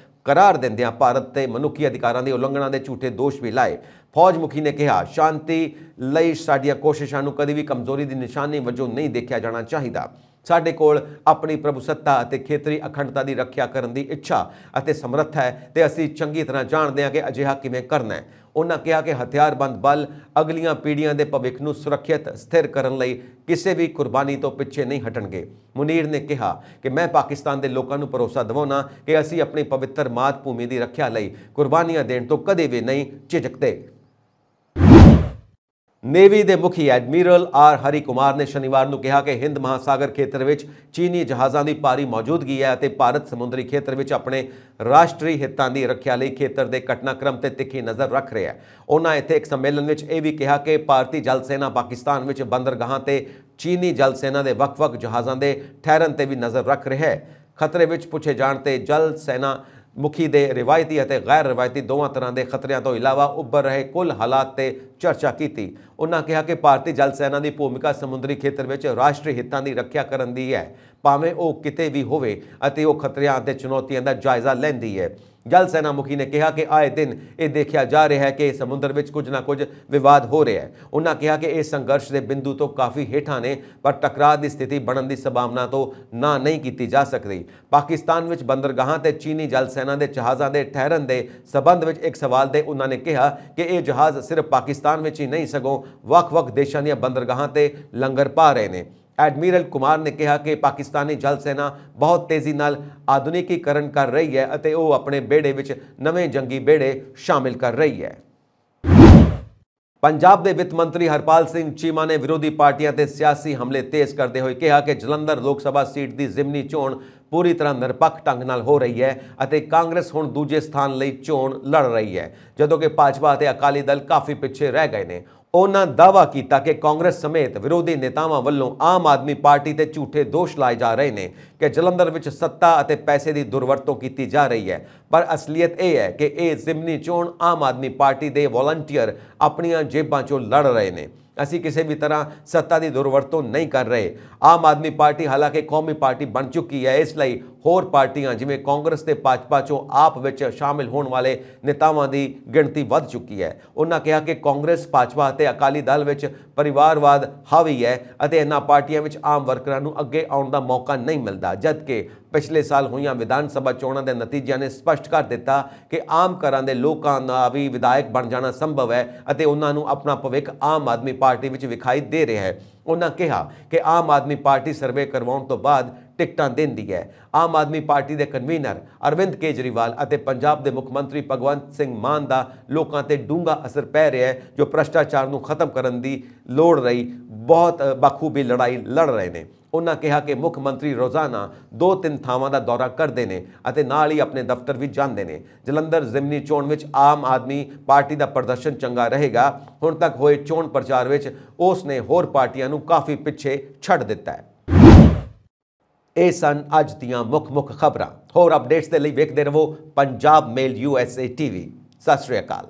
ਕਰਾਰ ਦਿੰਦਿਆਂ ਭਾਰਤ ਤੇ ਮਨੁੱਖੀ ਅਧਿਕਾਰਾਂ ਦੀ ਉਲੰਘਣਾ ਦੇ ਝੂਠੇ ਦੋਸ਼ ਵੀ ਲਾਏ। ਫੌਜ ਮੁਖੀ ਨੇ ਕਿਹਾ, ਸ਼ਾਂਤੀ ਲਈ ਸਾਡੀਆਂ ਕੋਸ਼ਿਸ਼ਾਂ ਨੂੰ ਕਦੇ ਵੀ ਕਮਜ਼ੋਰੀ ਦੀ ਨਿਸ਼ਾਨੀ ਵਜੋਂ ਨਹੀਂ ਦੇਖਿਆ ਜਾਣਾ ਚਾਹੀਦਾ। ਸਾਡੇ ਕੋਲ ਆਪਣੀ ਪ੍ਰਭੂਸੱਤਾ ਅਤੇ ਖੇਤਰੀ ਅਖੰਡਤਾ ਦੀ ਰੱਖਿਆ ਕਰਨ ਦੀ ਇੱਛਾ ਅਤੇ ਸਮਰੱਥਾ ਹੈ ਤੇ ਅਸੀਂ ਚੰਗੀ ਤਰ੍ਹਾਂ ਜਾਣਦੇ ਹਾਂ ਕਿ ਅਜਿਹਾ ਕਿਵੇਂ ਕਰਨਾ ਹੈ। ਉਨ੍ਹਾਂ ਕਿਹਾ ਕਿ ਹਥਿਆਰਬੰਦ ਬਲ ਅਗਲੀਆਂ ਪੀੜ੍ਹੀਆਂ ਦੇ ਭਵਿੱਖ ਨੂੰ ਸੁਰੱਖਿਅਤ ਸਥਿਰ ਕਰਨ ਲਈ ਕਿਸੇ ਵੀ ਕੁਰਬਾਨੀ ਤੋਂ ਪਿੱਛੇ ਨਹੀਂ ਹਟਣਗੇ। ਮੁਨੀਰ ਨੇ ਕਿਹਾ ਕਿ ਮੈਂ ਪਾਕਿਸਤਾਨ ਦੇ ਲੋਕਾਂ ਨੂੰ ਭਰੋਸਾ ਦਿਵਾਉਣਾ ਕਿ ਅਸੀਂ ਆਪਣੀ ਪਵਿੱਤਰ ਮਾਤ ਭੂਮੀ ਦੀ ਰੱਖਿਆ ਲਈ ਕੁਰਬਾਨੀਆਂ ਦੇਣ ਤੋਂ ਕਦੇ ਵੀ ਨਹੀਂ ਝਿਜਕਦੇ। ਨੇਵੀ ਦੇ ਮੁਖੀ ਐਡਮਿਰਲ ਆਰ ਹਰੀ ਕੁਮਾਰ ਨੇ ਸ਼ਨੀਵਾਰ ਨੂੰ ਕਿਹਾ ਕਿ ਹਿੰਦ ਮਹਾਸਾਗਰ ਖੇਤਰ ਵਿੱਚ ਚੀਨੀ ਜਹਾਜ਼ਾਂ ਦੀ ਭਾਰੀ ਮੌਜੂਦਗੀ ਹੈ ਅਤੇ ਭਾਰਤ ਸਮੁੰਦਰੀ ਖੇਤਰ ਵਿੱਚ ਆਪਣੇ ਰਾਸ਼ਟਰੀ ਹਿੱਤਾਂ ਦੀ ਰੱਖਿਆ ਲਈ ਖੇਤਰ ਦੇ ਘਟਨਾਕ੍ਰਮ ਤੇ ਤਿੱਖੀ ਨਜ਼ਰ ਰੱਖ ਰਿਹਾ ਹੈ। ਉਨ੍ਹਾਂ ਇੱਥੇ ਇੱਕ ਸੰਮੇਲਨ ਵਿੱਚ ਇਹ ਵੀ ਕਿਹਾ ਕਿ ਭਾਰਤੀ ਜਲ ਸੈਨਾ ਪਾਕਿਸਤਾਨ ਵਿੱਚ ਬੰਦਰਗਾਹਾਂ ਤੇ ਚੀਨੀ ਜਲ ਸੈਨਾ ਦੇ ਵੱਖ-ਵੱਖ ਜਹਾਜ਼ਾਂ ਦੇ ਠਹਿਰਨ ਤੇ ਵੀ ਨਜ਼ਰ ਰੱਖ ਰਿਹਾ ਹੈ। ਖਤਰੇ ਵਿੱਚ ਪੁੱਛੇ ਜਾਣ ਤੇ ਜਲ ਸੈਨਾ ਮੁਖੀ ਦੇ ਰਿਵਾਇਤੀ ਅਤੇ ਗੈਰ ਰਿਵਾਇਤੀ ਦੋਵਾਂ ਤਰ੍ਹਾਂ ਦੇ ਖਤਰਿਆਂ ਤੋਂ ਇਲਾਵਾ ਉੱਭਰ ਰਹੇ ਕੁੱਲ ਹਾਲਾਤ ਤੇ ਚਰਚਾ ਕੀਤੀ। ਉਨ੍ਹਾਂ ਕਿਹਾ ਕਿ ਭਾਰਤੀ ਜਲ ਸੈਨਾ ਦੀ ਭੂਮਿਕਾ ਸਮੁੰਦਰੀ ਖੇਤਰ ਵਿੱਚ ਰਾਸ਼ਟਰੀ ਹਿੱਤਾਂ ਦੀ ਰੱਖਿਆ ਕਰਨ ਦੀ ਹੈ, ਭਾਵੇਂ ਉਹ ਕਿਤੇ ਵੀ ਹੋਵੇ, ਅਤੇ ਉਹ ਖਤਰਿਆਂ ਅਤੇ ਚੁਣੌਤੀਆਂ ਦਾ ਜਾਇਜ਼ਾ ਲੈਂਦੀ ਹੈ। ਜਲ ਸੈਨਾ ਮੁਖੀ ਨੇ ਕਿਹਾ ਕਿ ਆਏ ਦਿਨ ਇਹ ਦੇਖਿਆ ਜਾ ਰਿਹਾ ਹੈ ਕਿ ਸਮੁੰਦਰ ਵਿੱਚ ਕੁਝ ਨਾ ਕੁਝ ਵਿਵਾਦ ਹੋ ਰਿਹਾ ਹੈ। ਉਨ੍ਹਾਂ ਕਿਹਾ ਕਿ ਇਹ ਸੰਘਰਸ਼ ਦੇ ਬਿੰਦੂ ਤੋਂ ਕਾਫੀ ਹੇਠਾਂ ਨੇ, ਪਰ ਟਕਰਾਅ ਦੀ ਸਥਿਤੀ ਬਣਨ ਦੀ ਸੰਭਾਵਨਾ ਤੋਂ ਨਾ ਨਹੀਂ ਕੀਤੀ ਜਾ ਸਕਦੀ। ਪਾਕਿਸਤਾਨ ਵਿੱਚ ਬੰਦਰਗਾਹਾਂ ਤੇ ਚੀਨੀ ਜਲ ਸੈਨਾ ਦੇ ਜਹਾਜ਼ਾਂ ਦੇ ਠਹਿਰਨ ਦੇ ਸਬੰਧ ਵਿੱਚ ਇੱਕ ਸਵਾਲ ਦੇ ਉਨ੍ਹਾਂ ਨੇ ਕਿਹਾ ਕਿ ਇਹ ਜਹਾਜ਼ ਸਿਰਫ ਪਾਕਿਸਤਾਨ ਵਿੱਚ ਹੀ ਨਹੀਂ ਸਗੋਂ ਵੱਖ-ਵੱਖ ਦੇਸ਼ਾਂ ਦੀਆਂ ਬੰਦਰਗਾਹਾਂ ਤੇ ਲੰਗਰ ਪਾ ਰਹੇ ਨੇ। ਐਡਮਿਰਲ ਕੁਮਾਰ ਨੇ ਕਿਹਾ ਕਿ ਪਾਕਿਸਤਾਨੀ ਜਲ ਸੈਨਾ ਬਹੁਤ ਤੇਜ਼ੀ ਨਾਲ ਆਧੁਨਿਕੀਕਰਨ ਕਰ ਰਹੀ ਹੈ ਅਤੇ ਉਹ ਆਪਣੇ ਬੇੜੇ ਵਿੱਚ ਨਵੇਂ ਜੰਗੀ ਬੇੜੇ ਸ਼ਾਮਿਲ ਕਰ ਰਹੀ ਹੈ। ਪੰਜਾਬ ਦੇ ਵਿੱਤ ਮੰਤਰੀ ਹਰਪਾਲ ਸਿੰਘ ਚੀਮਾ ਨੇ ਵਿਰੋਧੀ ਪਾਰਟੀਆਂ ਤੇ ਸਿਆਸੀ ਹਮਲੇ ਤੇਜ਼ ਕਰਦੇ ਹੋਏ ਕਿਹਾ ਕਿ ਜਲੰਧਰ ਲੋਕ ਸਭਾ ਸੀਟ ਦੀ ਜ਼ਿਮਨੀ ਚੋਣ ਪੂਰੀ ਤਰ੍ਹਾਂ ਨਿਰਪੱਖ ਢੰਗ ਨਾਲ ਹੋ ਰਹੀ ਹੈ ਅਤੇ ਕਾਂਗਰਸ ਹੁਣ ਦੂਜੇ ਸਥਾਨ ਲਈ ਚੋਣ ਲੜ ਰਹੀ ਹੈ, ਜਦੋਂ ਕਿ ਭਾਜਪਾ ਅਤੇ ਅਕਾਲੀ ਦਲ ਕਾਫੀ ਪਿੱਛੇ ਰਹਿ ਗਏ ਨੇ। ਉਨ੍ਹਾਂ ਦਾਅਵਾ ਕੀਤਾ ਕਿ ਕਾਂਗਰਸ ਸਮੇਤ ਵਿਰੋਧੀ ਨੇਤਾਵਾਂ ਵੱਲੋਂ ਆਮ ਆਦਮੀ ਪਾਰਟੀ ਤੇ ਝੂਠੇ ਦੋਸ਼ ਲਾਏ ਜਾ ਰਹੇ ਨੇ ਕਿ ਜਲੰਧਰ ਵਿੱਚ ਸੱਤਾ ਅਤੇ ਪੈਸੇ ਦੀ ਦੁਰਵਰਤੋਂ ਕੀਤੀ ਜਾ ਰਹੀ ਹੈ, ਪਰ ਅਸਲੀਅਤ ਇਹ ਹੈ ਕਿ ਇਹ ਜ਼ਿਮਨੀ ਚੋਣ ਆਮ ਆਦਮੀ ਪਾਰਟੀ ਦੇ ਵਲੰਟੀਅਰ ਆਪਣੀਆਂ ਜੇਬਾਂ 'ਚੋਂ ਲੜ ਰਹੇ ਨੇ। ਅਸੀਂ ਕਿਸੇ ਵੀ ਤਰ੍ਹਾਂ ਸੱਤਾ ਦੀ ਦੁਰਵਰਤੋਂ ਨਹੀਂ ਕਰ ਰਹੇ। ਆਮ ਆਦਮੀ ਪਾਰਟੀ ਹਾਲਾਂਕਿ ਕੌਮੀ ਪਾਰਟੀ ਬਣ ਚੁੱਕੀ ਹੈ, ਇਸ ਲਈ ਹੋਰ ਪਾਰਟੀਆਂ ਜਿਵੇਂ ਕਾਂਗਰਸ ਤੇ ਭਾਜਪਾ 'ਚੋਂ ਆਪ ਵਿੱਚ ਸ਼ਾਮਿਲ ਹੋਣ ਵਾਲੇ ਨੇਤਾਵਾਂ ਦੀ ਗਿਣਤੀ ਵੱਧ ਚੁੱਕੀ ਹੈ। ਉਨ੍ਹਾਂ ਕਿਹਾ ਕਿ ਕਾਂਗਰਸ, ਭਾਜਪਾ ਅਤੇ ਅਕਾਲੀ ਦਲ ਵਿੱਚ ਪਰਿਵਾਰਵਾਦ ਹਾਵੀ ਹੈ ਅਤੇ ਇਹਨਾਂ ਪਾਰਟੀਆਂ ਵਿੱਚ ਆਮ ਵਰਕਰਾਂ ਨੂੰ ਅੱਗੇ ਆਉਣ ਦਾ ਮੌਕਾ ਨਹੀਂ ਮਿਲਦਾ, ਜਦਕਿ ਪਿਛਲੇ ਸਾਲ ਹੋਈਆਂ ਵਿਧਾਨ ਸਭਾ ਚੋਣਾਂ ਦੇ ਨਤੀਜਿਆਂ ਨੇ ਸਪਸ਼ਟ ਕਰ ਦਿੱਤਾ ਕਿ ਆਮ ਘਰਾਂ ਦੇ ਲੋਕਾਂ ਦਾ ਵੀ ਵਿਧਾਇਕ ਬਣ ਜਾਣਾ ਸੰਭਵ ਹੈ ਅਤੇ ਉਹਨਾਂ ਨੂੰ ਆਪਣਾ ਭਵਿੱਖ ਆਮ ਆਦਮੀ ਪਾਰਟੀ ਵਿੱਚ ਵਿਖਾਈ ਦੇ ਰਿਹਾ ਹੈ। ਉਨ੍ਹਾਂ ਕਿਹਾ ਕਿ ਆਮ ਆਦਮੀ ਪਾਰਟੀ ਸਰਵੇ ਕਰਵਾਉਣ ਤੋਂ ਬਾਅਦ ਟਿਕਟਾਂ ਦਿੰਦੀ ਹੈ। ਆਮ ਆਦਮੀ ਪਾਰਟੀ ਦੇ ਕਨਵੀਨਰ ਅਰਵਿੰਦ ਕੇਜਰੀਵਾਲ ਅਤੇ ਪੰਜਾਬ ਦੇ ਮੁੱਖ ਮੰਤਰੀ ਭਗਵੰਤ ਸਿੰਘ ਮਾਨ ਦਾ ਲੋਕਾਂ ਤੇ ਡੂੰਘਾ ਅਸਰ ਪੈ ਰਿਹਾ ਹੈ, ਜੋ ਭ੍ਰਸ਼ਟਾਚਾਰ ਨੂੰ ਖਤਮ ਕਰਨ ਦੀ ਲੋੜ ਲਈ ਬਹੁਤ ਬਾਖੂਬੀ ਲੜਾਈ ਲੜ ਰਹੇ ਨੇ। ਉਹਨਾਂ ਕਿਹਾ ਕਿ ਮੁੱਖ ਮੰਤਰੀ ਰੋਜ਼ਾਨਾ 2-3 ਥਾਵਾਂ ਦਾ ਦੌਰਾ ਕਰਦੇ ਨੇ ਅਤੇ ਨਾਲ ਹੀ ਆਪਣੇ ਦਫ਼ਤਰ ਵੀ ਜਾਂਦੇ ਨੇ। ਜਲੰਧਰ ਜ਼ਿਮਨੀ ਚੋਣ ਵਿੱਚ ਆਮ ਆਦਮੀ ਪਾਰਟੀ ਦਾ ਪ੍ਰਦਰਸ਼ਨ ਚੰਗਾ ਰਹੇਗਾ। ਹੁਣ ਤੱਕ ਹੋਏ ਚੋਣ ਪ੍ਰਚਾਰ ਵਿੱਚ ਉਸ ਨੇ ਹੋਰ ਪਾਰਟੀਆਂ ਨੂੰ ਕਾਫੀ ਪਿੱਛੇ ਛੱਡ ਦਿੱਤਾ ਹੈ। ਇਹ ਸਨ ਅੱਜ ਦੀਆਂ ਮੁੱਖ ਖਬਰਾਂ। ਹੋਰ ਅਪਡੇਟਸ ਦੇ ਲਈ ਵੇਖਦੇ ਰਹੋ ਪੰਜਾਬ ਮੇਲ USA TV। ਸਤਿ ਸ਼੍ਰੀ ਅਕਾਲ।